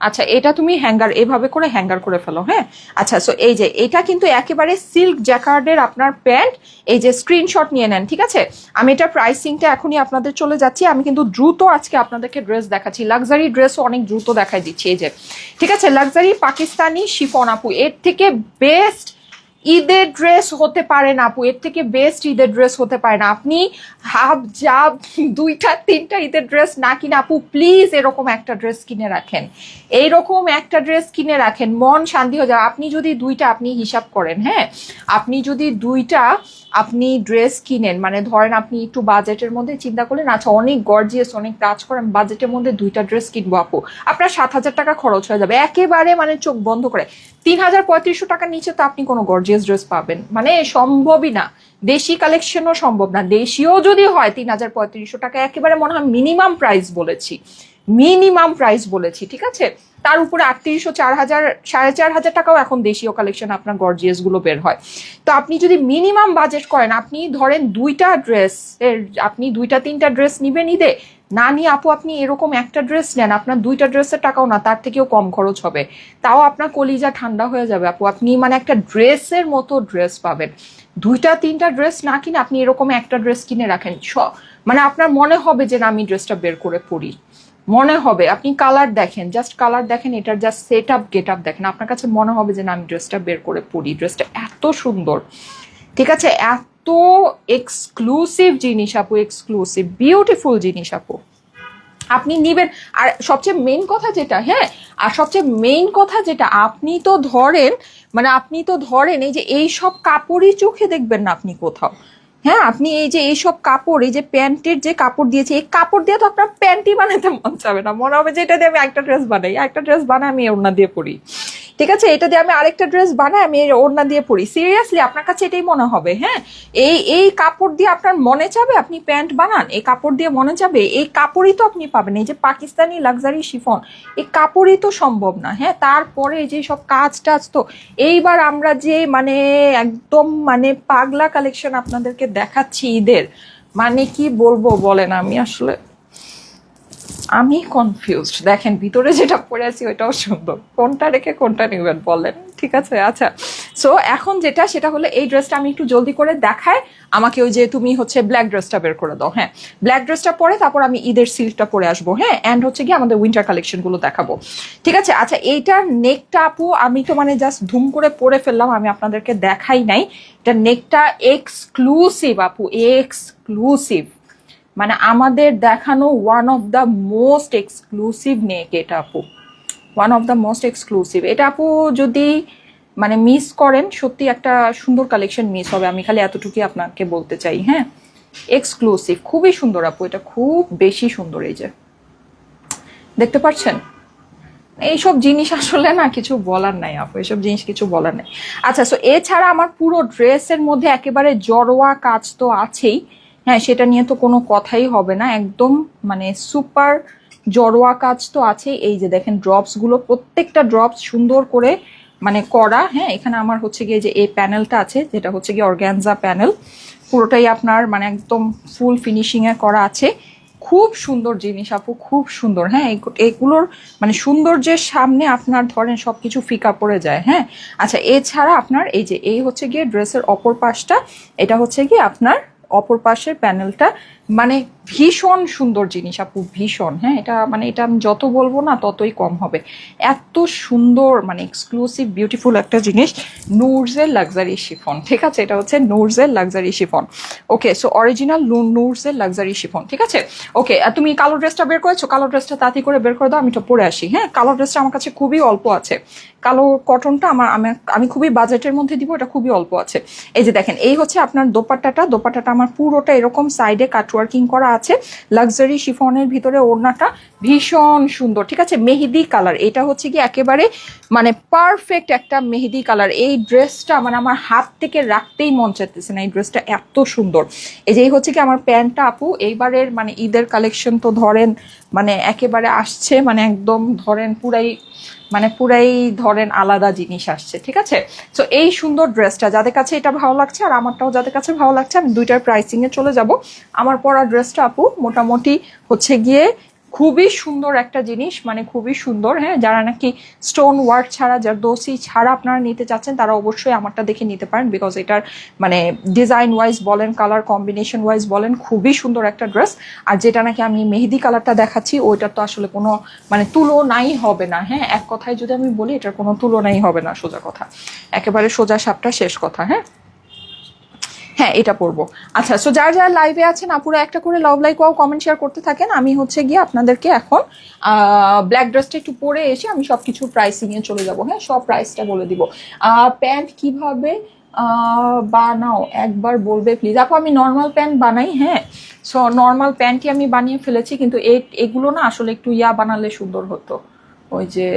আচ্ছা, এটা তুমি হ্যাঙ্গার এভাবে করে হ্যাঙ্গার করে ফেলো। হ্যাঁ, আচ্ছা, সো এই যে এটা কিন্তু একেবারে সিল্ক জ্যাকার্ডের আপনার প্যান্ট। এই যে স্ক্রিনশট নিয়ে নেন, ঠিক আছে? আমি এটা প্রাইসিংটা এখনই আপনাদের চলে যাচ্ছি। আমি কিন্তু দ্রুত আজকে আপনাদেরকে ড্রেস দেখাচ্ছি, লাক্সারি ড্রেসও অনেক দ্রুত দেখাই দিচ্ছি। এই যে, ঠিক আছে, লাক্সারি পাকিস্তানি শিফন আপু, এর থেকে বেস্ট ঈদের ড্রেস হতে পারে না আপু, এর থেকে বেস্ট ঈদের ড্রেস হতে পারে না। আপনি হাফ জাব 2টা 3টা ঈদের ড্রেস না কিনে আপু প্লিজ এরকম একটা ড্রেস কিনে রাখেন, এইরকম একটা ড্রেস কিনে রাখেন, মন শান্তি হয়ে যাবে। আপনি যদি 2টা, আপনি হিসাব করেন, হ্যাঁ, আপনি যদি 2টা আপনি ড্রেস কিনেন, মানে ধরেন আপনি একটু বাজেটের মধ্যে চিন্তা করলেন, আচ্ছা অনেক গর্জিয়াস অনেক কাজ করেন, বাজেটের মধ্যে 2টা ড্রেস কিনবো আপু, আপনার 7,000 টাকা খরচ হয়ে যাবে একেবারে, মানে চোখ বন্ধ করে। 3,000-3,500 টাকার নিচে তো আপনি কোনো গর্জিয়াস ড্রেস পাবেন মানে সম্ভবই না। দেশি কালেকশনও সম্ভব না, দেশিও যদি হয় 3,000-3,500 টাকা, একেবারে মনে হয় মিনিমাম প্রাইস বলেছি, মিনিমাম প্রাইস বলেছি, ঠিক আছে? তার উপরে 3800, 4000, 4500 টাকাও এখন দেশীয় কালেকশন আপনার গর্জিয়াস গুলো বের হয়। তো আপনি যদি মিনিমাম বাজেট করেন, আপনি ধরেন 2টা ড্রেস এর, আপনি 2টা 3টা ড্রেস নিবেন ঈদে, না নিয়ে আপু আপনি এরকম একটা ড্রেস নেন, আপনার 2টা ড্রেসের টাকাও না, তার থেকেও কম খরচ হবে, তাও আপনার কলিজা ঠান্ডা হয়ে যাবে আপু। আপনি মানে একটা ড্রেসের মতো ড্রেস পাবেন। 2টা 3টা ড্রেস না কিনে আপনি এরকম একটা ড্রেস কিনে রাখেন, মানে আপনার মনে হবে যে না আমি ড্রেসটা বের করে পরি, মনে হবে। আপনি কালার দেখেন, জাস্ট কালার দেখেন, এটার just set up get up দেখেন, আপনার কাছে মনে হবে যে না আমি ড্রেসটা বের করে পরি, ড্রেসটা এত সুন্দর, ঠিক আছে? এত এক্সক্লুসিভ জিনিস আপু, এক্সক্লুসিভ বিউটিফুল জিনিস আপু, আপনি নিবেন। আর সবচেয়ে মেইন কথা যেটা, হ্যাঁ, আর সবচেয়ে মেইন কথা যেটা, আপনি তো ধরেন, মানে আপনি তো ধরেন এই যে এই সব কাপড়ই চোখে দেখবেন না আপনি কোথাও, হ্যাঁ, আপনি এই যে এইসব কাপড়, এই যে প্যান্টের যে কাপড় দিয়েছে, এই কাপড় দিয়ে তো আপনার প্যান্টই বানাতে মন চাবে না, মনে হবে যে এটা দিয়ে আমি একটা ড্রেস বানাই, একটা ড্রেস বানাই আমি ওড়না দিয়ে পরি, ঠিক আছে? এটা দিয়ে আমি আরেকটা ড্রেস বানাই আমি ওড়না দিয়ে পরি, সিরিয়াসলি আপনার কাছে এটাই মনে হবে। হ্যাঁ, এই কাপড় দিয়ে আপনার মনে চাবে আপনি প্যান্ট বানান, এই কাপড় দিয়ে মনে চাবে, এই কাপড়ই তো আপনি পাবেন, এই যে পাকিস্তানি লাক্সারি শিফন, এই কাপড়ই তো সম্ভব না। হ্যাঁ, তারপরে যে সব কাজ টাজ, তো এইবার আমরা যে মানে একদম মানে পাগলা কালেকশন আপনাদেরকে দেখাচ্ছি ঈদের, মানে কি বলবো বলেন, আমি আসলে আমি কনফিউজড। দেখেন ভিতরে যেটা পরে আছি ওইটাও সুন্দর, কোনটা রেখে কোনটা নেবেন বলেন, ঠিক আছে? আচ্ছা, সো এখন যেটা সেটা হলো এই ড্রেসটা আমি একটু জলদি করে দেখায়, আমাকে ওই যে তুমি হচ্ছে ব্ল্যাক ড্রেসটা বের করে দাও। হ্যাঁ, ব্ল্যাক ড্রেসটা পরে তারপর আমি ঈদের সিল্কটা পরে আসবো। হ্যাঁ, অ্যান্ড হচ্ছে কি আমাদের উইন্টার কালেকশন গুলো দেখাবো, ঠিক আছে? আচ্ছা, এইটার নেকটা আপু আমি তো মানে জাস্ট ধুম করে পরে ফেললাম, আমি আপনাদেরকে দেখাই নাই। এটা নেকটা এক্সক্লুসিভ আপু, এক্সক্লুসিভ, মানে আমাদের দেখানো one of the most exclusive neck এটা আপু, one of the most exclusive. এটা আপু যদি মানে মিস করেন, সত্যি একটা সুন্দর কালেকশন মিস হবে, আমি খালি এতটুকুই আপনাকে বলতে চাই। হ্যাঁ, এক্সক্লুসিভ, খুবই সুন্দর আপু, এটা খুব বেশি সুন্দর। এই যে দেখতে পাচ্ছেন, এইসব জিনিস আসলে না কিছু বলার নাই আপু, এইসব জিনিস কিছু বলার নাই। আচ্ছা, সো এছাড়া আমার পুরো ড্রেসের মধ্যে একেবারে জড়োয়া কাজ তো আছেই, হ্যাঁ, সেটা নিয়ে তো কোনো কথাই হবে না, একদম মানে সুপার জড়োয়া কাজ তো আছেই। এই যে দেখেন ড্রপস গুলো, প্রত্যেকটা ড্রপস সুন্দর করে মানে করা। হ্যাঁ, এখানে আমার হচ্ছে গিয়ে যে এই প্যানেলটা আছে, যেটা হচ্ছে গিয়ে অর্গ্যানজা প্যানেল, পুরোটাই আপনার মানে একদম ফুল ফিনিশিং এ করা আছে, খুব সুন্দর জিনিস আপু, খুব সুন্দর। হ্যাঁ, এগুলোর মানে সৌন্দর্যের সামনে আপনার ধরেন সবকিছু ফিকা পড়ে যায়। হ্যাঁ, আচ্ছা, এছাড়া আপনার এই যে এই হচ্ছে গিয়ে ড্রেসের অপর পাশটা, এটা হচ্ছে গিয়ে আপনার অপর পাশের প্যানেলটা, মানে ভীষণ সুন্দর জিনিস আপু, ভীষণ। হ্যাঁ, এটা মানে এটা আমি যত বলবো না ততই কম হবে, এত সুন্দর মানে এক্সক্লুসিভ বিউটিফুল একটা জিনিস। নুরজের লাক্সারি শিফন, ঠিক আছে? এটা হচ্ছে নুরজের লাক্সারি শিফন। ওকে, সো অরিজিনাল নুরজের লাক্সারি শিফন, ঠিক আছে? ওকে, তুমি কালো ড্রেসটা বের করেছো, কালো ড্রেসটা তাড়াতাড়ি করে বের করে দাও, আমি এটা পরে আসি। হ্যাঁ, কালো ড্রেসটা আমার কাছে খুবই অল্প আছে, কালো কটনটা আমি খুবই বাজেটের মধ্যে দিব, এটা খুবই অল্প আছে। এই যে দেখেন, এই হচ্ছে আপনার দোপাট্টাটা আমার পুরোটা এরকম সাইডে কাটওয়ার্কিং করা আছে, লাক্সারি শিফনের ভিতরে ওড়নাটা ভীষণ সুন্দর, ঠিক আছে? মেহেদি কালার, এটা হচ্ছে কি একেবারে মানে পারফেক্ট একটা মেহেদি কালার। এই ড্রেসটা মানে আমার হাত থেকে রাখতেই মন চাইতেছে না, এই ড্রেসটা এত সুন্দর। এই যে হচ্ছে কি আমার প্যান্টটা আপু, এইবারের মানে ঈদের কালেকশন তো ধরেন মানে একেবারে আসছে, মানে একদম ধরেন পুরাই ধরেন আলাদা জিনিস আসছে, ঠিক আছে? তো এই সুন্দর ড্রেসটা যাদের কাছে এটা ভালো লাগছে, আর আমারটাও যাদের কাছে ভালো লাগছে, আমি দুইটার প্রাইসিং এ চলে যাব। আমার পরা ড্রেসটা আপু মোটামুটি হচ্ছে গিয়ে খুবই সুন্দর একটা জিনিস, মানে খুবই সুন্দর। হ্যাঁ, যারা নাকি স্টোন ওয়ার্ক ছাড়া, যার দোসি ছাড়া আপনারা নিতে চাচ্ছেন, তারা অবশ্যই আমারটা দেখে নিতে পারেন, বিকজ এটার মানে ডিজাইন ওয়াইজ বলেন, কালার কম্বিনেশন ওয়াইজ বলেন, খুবই সুন্দর একটা ড্রেস। আর যেটা নাকি আমি মেহেদি কালারটা দেখাচ্ছি, ওইটার তো আসলে কোনো মানে তুলনাই হবে না। হ্যাঁ, এক কথায় যদি আমি বলি, এটার কোনো তুলনাই হবে না, সোজা কথা, একেবারে সোজা সাপটা শেষ কথা। হ্যাঁ, হ্যাঁ, এটা পড়বো। আচ্ছা, সো যারা যারা লাইভে আছেন আপুরা একটা করে love like wow comment share করতে থাকেন। আমি হচ্ছে গিয়ে আপনাদেরকে এখন ব্ল্যাক ড্রেসটা একটু পরে এসে আমি সবকিছু প্রাইসিং এ চলে যাব। হ্যাঁ, সব প্রাইসটা বলে দিব। প্যান্ট কিভাবে বানাও একবার বলবে প্লিজ আপু? আমি নর্মাল প্যান্ট বানাই। হ্যাঁ, সো নর্মাল প্যান্টই আমি বানিয়ে ফেলেছি, কিন্তু এগুলো না আসলে একটু বানালে সুন্দর হতো। ওই যে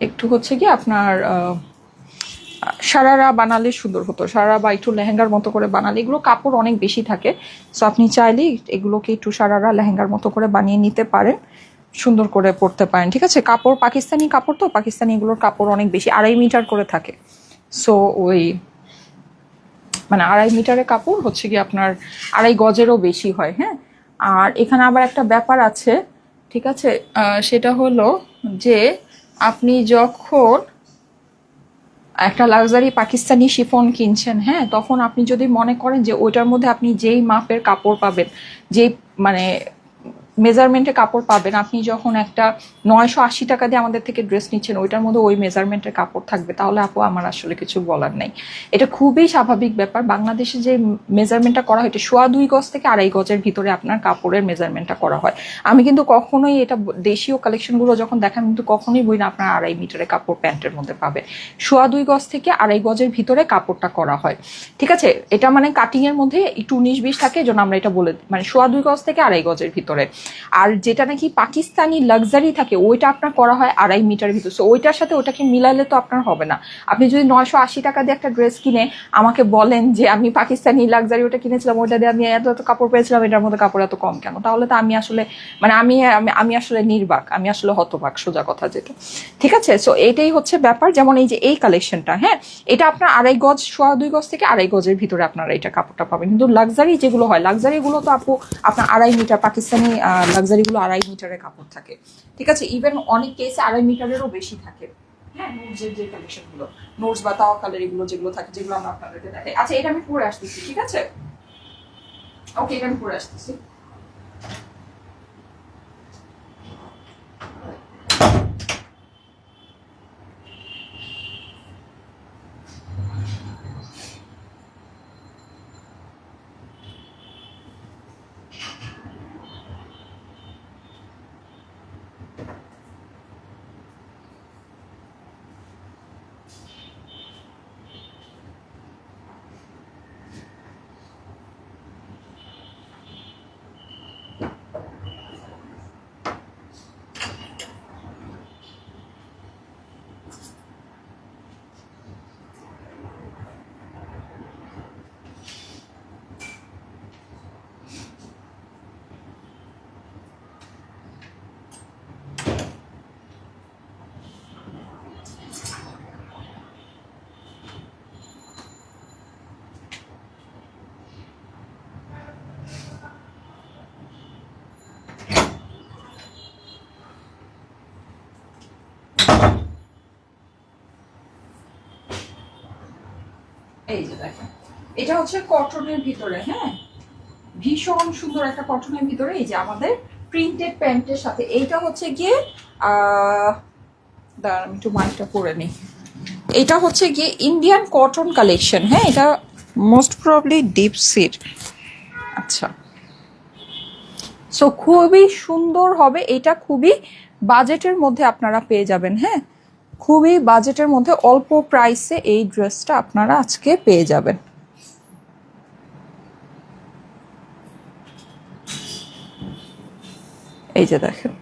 একটু হচ্ছে কি আপনার সারারা বানালে সুন্দর হতো, সারারা বা একটু লেহেঙ্গার মতো করে বানালে, এগুলো কাপড় অনেক বেশি থাকে, সো আপনি চাইলে এগুলোকে একটু সারারা লেহেঙ্গার মতো করে বানিয়ে নিতে পারেন, সুন্দর করে পরতে পারেন। ঠিক আছে, কাপড় পাকিস্তানি কাপড় তো, পাকিস্তানি এগুলোর কাপড় অনেক বেশি, 2.5 মিটার করে থাকে। সো ওই মানে 2.5 মিটারের কাপড় হচ্ছে কি আপনার 2.5 গজেরও বেশি হয়। হ্যাঁ, আর এখানে আবার একটা ব্যাপার আছে, ঠিক আছে, সেটা হলো যে আপনি যখন একটা লাক্সারি পাকিস্তানি শিফন কিনছেন, হ্যাঁ, তখন আপনি যদি মনে করেন যে ওইটার মধ্যে আপনি যেই মাপের কাপড় পাবেন, যেই মানে মেজারমেন্টের কাপড় পাবেন, আপনি যখন একটা 980 টাকা দিয়ে আমাদের থেকে ড্রেস নিচ্ছেন ওইটার মধ্যে ওই মেজারমেন্টের কাপড় থাকবে, তাহলে আপু আমার আসলে কিছু বলার নেই। এটা খুবই স্বাভাবিক ব্যাপার। বাংলাদেশে যে মেজারমেন্টটা করা হয় এটা 2.25 গজ থেকে 2.5 গজের ভিতরে আপনার কাপড়ের মেজারমেন্টটা করা হয়। আমি কিন্তু কখনোই এটা দেশীয় কালেকশনগুলো যখন দেখান কিন্তু কখনোই বই না আপনার 2.5 মিটারের কাপড় প্যান্টের মধ্যে পাবে। 2.25 গজ থেকে 2.5 গজের ভিতরে কাপড়টা করা হয়। ঠিক আছে, এটা মানে কাটিং এর মধ্যে একটু 19-20 থাকে, এই জন্য আমরা এটা বলে মানে 2.25 গজ থেকে 2.5 গজের ভিতরে। আর যেটা নাকি পাকিস্তানি লাক্সারি থাকে ওইটা আপনার করা হয় 2.5 মিটার ভিতর, সো ওইটার সাথে ওটাকে মিলাইলে তো আপনার হবে না। আপনি যদি 980 টাকা দিয়ে একটা ড্রেস কিনে আমাকে বলেন যে আমি পাকিস্তানি লাক্সারি ওটা কিনেছিলাম, ওইটা দিয়ে আমি এত এত কাপড় পেয়েছিলাম, এটার মধ্যে কাপড় এত কম কেন, তাহলে তো আমি আসলে মানে আমি আসলে নির্বাক, আমি আসলে হতবাক, সোজা কথা যেটা। ঠিক আছে, সো এইটাই হচ্ছে ব্যাপার। যেমন এই যে এই কালেকশনটা, হ্যাঁ, এটা আপনার 2.5 গজ, 2.25 গজ থেকে 2.5 গজের ভিতরে আপনারা এটা কাপড়টা পাবেন। কিন্তু লাক্সারি যেগুলো হয়, লাক্সারিগুলো তো আপু আপনার 2.5 মিটার, পাকিস্তানি লাক্সারিগুলো 2.5 মিটারের কাপড় থাকে। ঠিক আছে, ইভেন অনেক কেসে 2.5 মিটারেরও বেশি থাকে। হ্যাঁ, নোটসের যে কালেকশনগুলো, নোটস বা তাওয়াক্কালের এগুলো যেগুলো থাকে, যেগুলো আমরা আপনাদেরকে দেখাই। আচ্ছা, এটা আমি পরে আসতেছি, ঠিক আছে, ওকে, এটা আমি পরে আসতেছি। এই যে দেখেন, এটা হচ্ছে কটনের ভিতরে, হ্যাঁ, ভীষণ সুন্দর একটা কটনের ভিতরে, এই যে আমাদের প্রিন্টেড প্যান্টের সাথে এইটা হচ্ছে গিয়ে দাঁড়ান আমি একটু মাইকটা পরে নিই। এটা হচ্ছে গিয়ে ইন্ডিয়ান কটন কালেকশন, হ্যাঁ, এটা মোস্ট প্রবলি ডিপ সির। আচ্ছা, সো খুবই সুন্দর হবে এটা, খুবই বাজেটের মধ্যে আপনারা পেয়ে যাবেন। হ্যাঁ, খুবই বাজেটের মধ্যে অল্প প্রাইসে এই ড্রেসটা আপনারা আজকে পেয়ে যাবেন। এই যে দেখেন,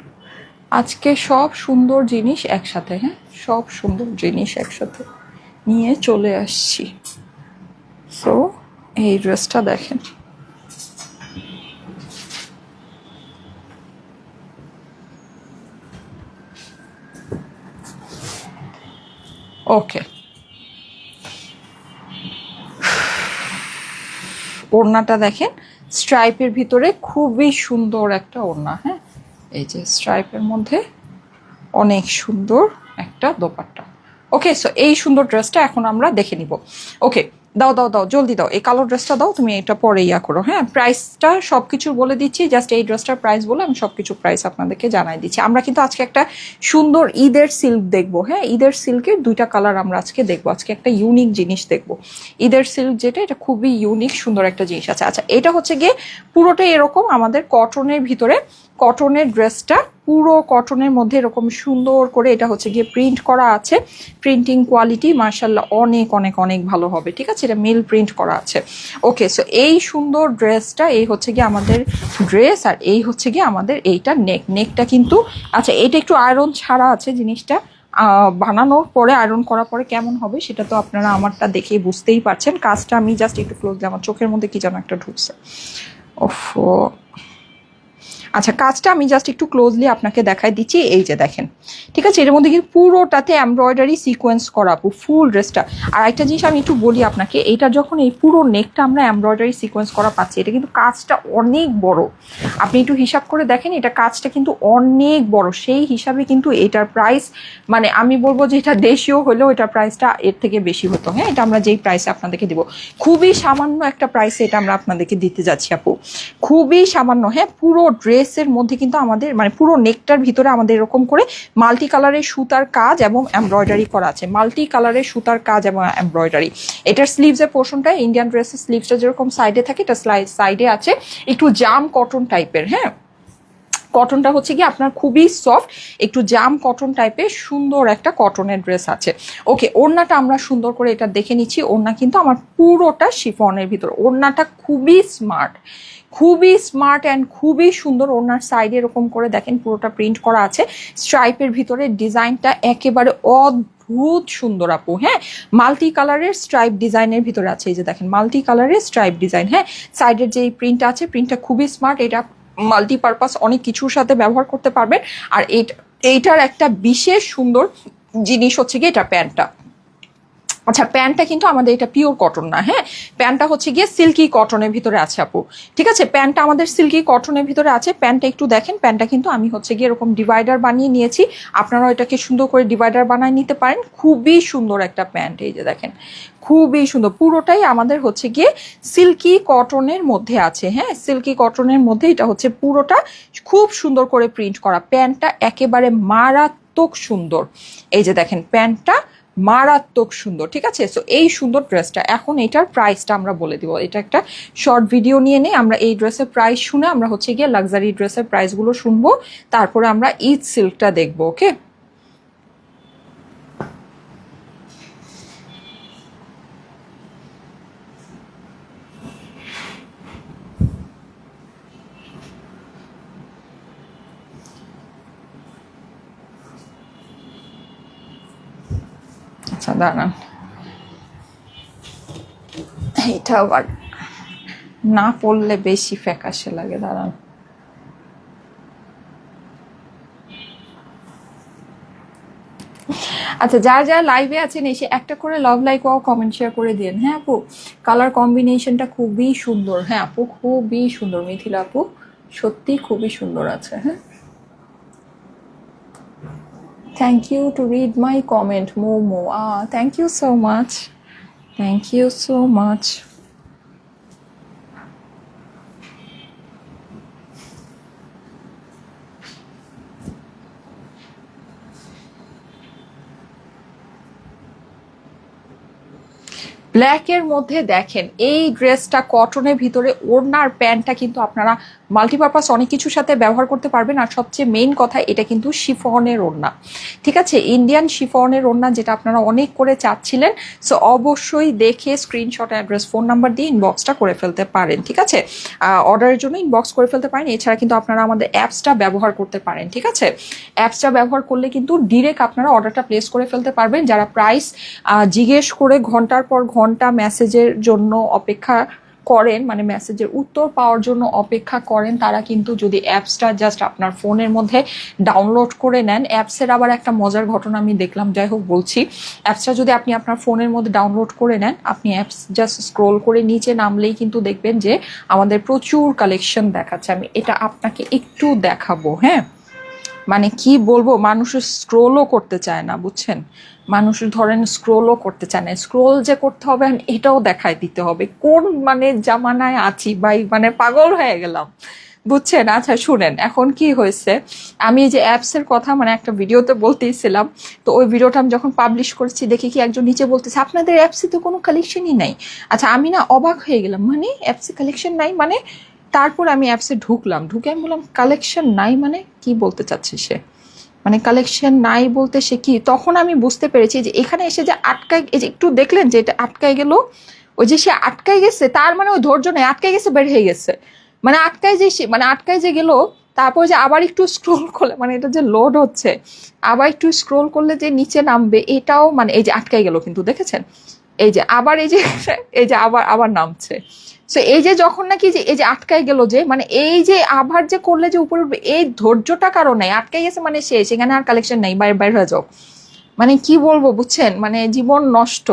আজকে সব সুন্দর জিনিস একসাথে, হ্যাঁ, সব সুন্দর জিনিস একসাথে নিয়ে চলে আসছি। সো এই ড্রেসটা দেখেন, ওকে, ওড়নাটা দেখেন স্ট্রাইপের ভিতরে, খুবই সুন্দর একটা ওড়না। হ্যাঁ, এই যে স্ট্রাইপের মধ্যে অনেক সুন্দর একটা দোপাট্টা। ওকে, সো এই সুন্দর ড্রেসটা এখন আমরা দেখে নিব। ওকে, দাও দাও দাও, জলদি দাও, এই কালো ড্রেসটা দাও, তুমি এটা পরে ইয়া করো। হ্যাঁ, প্রাইসটা সবকিছু বলে দিচ্ছি, জাস্ট এই ড্রেসটার প্রাইস বলে আমি সবকিছু প্রাইস আপনাদেরকে জানাই দিচ্ছি। আমরা কিন্তু আজকে একটা সুন্দর ঈদের সিল্ক দেখবো। হ্যাঁ, ঈদের সিল্কের 2টা কালার আমরা আজকে দেখবো, আজকে একটা ইউনিক জিনিস দেখবো। ঈদের সিল্ক যেটা, এটা খুবই ইউনিক সুন্দর একটা জিনিস আছে। আচ্ছা, এটা হচ্ছে গিয়ে পুরোটাই এরকম আমাদের কটনের ভিতরে, কটনের ড্রেসটা পুরো কটনের মধ্যে এরকম সুন্দর করে এটা হচ্ছে গিয়ে প্রিন্ট করা আছে। প্রিন্টিং কোয়ালিটি মাশাআল্লাহ অনেক অনেক অনেক ভালো হবে। ঠিক আছে, এটা মিল প্রিন্ট করা আছে। ওকে, সো এই সুন্দর ড্রেসটা, এই হচ্ছে গিয়ে আমাদের ড্রেস, আর এই হচ্ছে গিয়ে আমাদের এইটা নেকটা কিন্তু, আচ্ছা, এটা একটু আয়রন ছাড়া আছে জিনিসটা, বানানোর পরে আয়রন করার পরে কেমন হবে সেটা তো আপনারা আমারটা দেখেই বুঝতেই পারছেন। কাজটা আমি জাস্ট একটু ক্লোজ, আমার চোখের মধ্যে কি যেন একটা ঢুকছে। ওফো, আচ্ছা কাজটা আমি জাস্ট একটু ক্লোজলি আপনাকে দেখাই দিচ্ছি। এই যে দেখেন, ঠিক আছে, এর মধ্যে কিন্তু পুরোটাতে এমব্রয়ডারি সিকোয়েন্স করা আপু, ফুল ড্রেসটা। আর একটা জিনিস আমি একটু বলি আপনাকে, এইটা যখন এই পুরো নেকটা আমরা এমব্রয়ডারি সিকোয়েন্স করা পাচ্ছি, এটা কিন্তু কাজটা অনেক বড়। আপনি একটু হিসাব করে দেখেন, এটা কাজটা কিন্তু অনেক বড়। সেই হিসাবে কিন্তু এটার প্রাইস, মানে আমি বলবো যে এটা দেশীয় হলেও এটার প্রাইসটা এর থেকে বেশি হতো। হ্যাঁ, এটা আমরা যেই প্রাইসে আপনাদেরকে দিব, খুবই সামান্য একটা প্রাইসে এটা আমরা আপনাদেরকে দিতে যাচ্ছি আপু, খুবই সামান্য। হ্যাঁ, পুরো ড্রেসের মধ্যে কিন্তু আমাদের মানে পুরো নেকটার ভিতরে আমাদের এরকম করে মাল্টি কালারের সুতার কাজ এবং এমব্রয়ডারি করা আছে, মাল্টি কালারের সুতার কাজ এবং এমব্রয়ডারি। এটার স্লিভসের পোর্শনটা ইন্ডিয়ান ড্রেসের স্লিভসটা যেরকম সাইডে থাকে, এটা সাইডে আছে একটু জাম কটন টাইপের। হ্যাঁ, কটনটা হচ্ছে কি আপনার খুবই সফট, একটু জাম কটন টাইপের সুন্দর একটা কটনের ড্রেস আছে। ওকে, ওড়নাটা আমরা সুন্দর করে এটা দেখে নিচ্ছি। ওড়না কিন্তু আমার পুরোটা শিফনের ভিতর, ওড়নাটা খুবই স্মার্ট, খুবই স্মার্ট অ্যান্ড খুবই সুন্দর। ওড়নার সাইডে এরকম করে দেখেন পুরোটা প্রিন্ট করা আছে, স্ট্রাইপের ভিতরে ডিজাইনটা একেবারে অদ্ভুত সুন্দর আপু। হ্যাঁ, মাল্টি কালারের স্ট্রাইপ ডিজাইনের ভিতরে আছে, এই যে দেখেন মাল্টি কালারের স্ট্রাইপ ডিজাইন। হ্যাঁ, সাইডের যে প্রিন্টটা আছে, প্রিন্টটা খুবই স্মার্ট, এটা মাল্টিপারপাস অনেক কিছুর সাথে ব্যবহার করতে পারবেন। আর এইটার একটা বিশেষ সুন্দর জিনিস হচ্ছে গিয়ে এটা প্যান্টটা। আচ্ছা, প্যান্টটা কিন্তু আমাদের এটা পিওর কটন না। হ্যাঁ, প্যান্টটা হচ্ছে গিয়ে সিল্কি কটনের ভিতরে আছে আপু, ঠিক আছে, প্যান্টটা আমাদের সিল্কি কটনের ভিতরে আছে। প্যান্টটা একটু দেখেন, প্যান্টটা কিন্তু আমি হচ্ছে গিয়ে এরকম ডিভাইডার বানিয়ে নিয়েছি, আপনারাও এটাকে সুন্দর করে ডিভাইডার বানিয়ে নিতে পারেন। খুবই সুন্দর একটা প্যান্ট, এই যে দেখেন খুবই সুন্দর, পুরোটাই আমাদের হচ্ছে গিয়ে সিল্কি কটনের মধ্যে আছে। হ্যাঁ, সিল্কি কটনের মধ্যে এটা হচ্ছে পুরোটা খুব সুন্দর করে প্রিন্ট করা। প্যান্টটা একেবারে মারাত্মক সুন্দর, এই যে দেখেন প্যান্টটা মারাত্মক সুন্দর, ঠিক আছে। সো এই সুন্দর ড্রেসটা, এখন এটার প্রাইসটা আমরা বলে দিব। এটা একটা শর্ট ভিডিও নিয়ে নেই আমরা, এই ড্রেসের প্রাইস শুনে আমরা হচ্ছে গিয়ে লাক্সারি ড্রেসের প্রাইসগুলো শুনবো, তারপরে আমরা ঈদ সিল্কটা দেখবো। ওকে, আচ্ছা দাঁড়ান, এটা আবার না পড়লে বেশি ফ্যাকাশে লাগে, দাঁড়ান। আচ্ছা, যারা যারা লাইভে আছেন এসে একটা করে লাভ লাইক ও কমেন্ট শেয়ার করে দিন। হ্যাঁ আপু, কালার কম্বিনেশনটা খুবই সুন্দর। হ্যাঁ আপু, খুবই সুন্দর, মিথিলা আপু সত্যি খুবই সুন্দর আছে। হ্যাঁ, thank you to read my comment Momo, thank you so much, thank you so much. ব্ল্যাকের মধ্যে দেখেন এই ড্রেসটা কটনের ভিতরে, ওড়নার প্যান্টটা কিন্তু আপনারা মাল্টিপারপাস অনেক কিছুর সাথে ব্যবহার করতে পারবেন। আর সবচেয়ে মেইন কথা, এটা কিন্তু শিফনের ওড়না, ঠিক আছে, ইন্ডিয়ান শিফনের ওড়না, যেটা আপনারা অনেক করে চাচ্ছিলেন। সো অবশ্যই দেখে স্ক্রিনশট, অ্যাড্রেস, ফোন নাম্বার দিয়ে ইনবক্সটা করে ফেলতে পারেন, ঠিক আছে, অর্ডারের জন্য ইনবক্স করে ফেলতে পারেন। এছাড়া কিন্তু আপনারা আমাদের অ্যাপসটা ব্যবহার করতে পারেন, ঠিক আছে, অ্যাপসটা ব্যবহার করলে কিন্তু ডিরেক্ট আপনারা অর্ডারটা প্লেস করে ফেলতে পারবেন। যারা প্রাইস জিজ্ঞেস করে ঘন্টার পর ঘন্টা মেসেজের জন্য অপেক্ষা করেন, মানে মেসেজের উত্তর পাওয়ার জন্য অপেক্ষা করেন, তারা কিন্তু যদি অ্যাপসটা জাস্ট আপনার ফোনের মধ্যে ডাউনলোড করে নেন, অ্যাপসের আবার একটা মজার ঘটনা আমি দেখলাম, যাই হোক বলছি, অ্যাপসটা যদি আপনি আপনার ফোনের মধ্যে ডাউনলোড করে নেন, আপনি অ্যাপস জাস্ট স্ক্রোল করে নিচে নামলেই কিন্তু দেখবেন যে আমাদের প্রচুর কালেকশন দেখাচ্ছে। আমি এটা আপনাকে একটু দেখাবো। হ্যাঁ, মানে কি বলবো, মানুষ স্ক্রোলও করতে চায় না, বুঝছেন, মানুষ ধরেন স্ক্রোলও করতে চায় না, স্ক্রোল যে করতে হবে এটাও দেখায় দিতে হবে, কোন মানে জামানায় আছি ভাই, মানে পাগল হয়ে গেলাম, বুঝছেন। আচ্ছা শুনেন, এখন কি হয়েছে, আমি যে অ্যাপসের কথা মানে একটা ভিডিওতে বলতেইছিলাম, তো ওই ভিডিওটা আমি যখন পাবলিশ করছি, দেখি কি একজন নিচে বলতেছে আপনাদের অ্যাপসে তো কোনো কালেকশনই নাই। আচ্ছা, আমি না অবাক হয়ে গেলাম, মানে অ্যাপসে কালেকশন নাই মানে? তারপর আমি অ্যাপসে ঢুকলাম, ঢুকে আমি বললাম কালেকশন নাই মানে কি বলতে চাচ্ছে সে, মানে কালেকশন নাই বলতে সে কি? তখন আমি বুঝতে পেরেছি যে এখানে এসে যে আটকায়, এই যে একটু দেখলেন যে এটা আটকায় গেল, ওই যে সে আটকায় গেছে, তার মানে ওই ধৈর্য নেই, আটকায় গেছে, বের হয়ে গেছে, মানে আটকায় যে সে, মানে আটকায় যে গেল, তারপর যে আবার একটু স্ক্রোল করলে মানে এটা যে লোড হচ্ছে, আবার একটু স্ক্রোল করলে যে নিচে নামবে, এটাও মানে এই যে আটকাই গেল কিন্তু দেখেছেন, এই যে আবার এই যে এই যে আবার আবার নামছে। সো এই যে যখন নাকি যে এই যে আটকাই গেল যে মানে এই যে আবার যে করলে যে উপরে উঠবে, এই ধৈর্যটা কারো নাই, আটকাই গেছে মানে শেষ, এখানে আর কালেকশন নাই, বাইরে বাইরে হয়ে যাও। মানে কি বলবো বুঝছেন, মানে জীবন নষ্ট।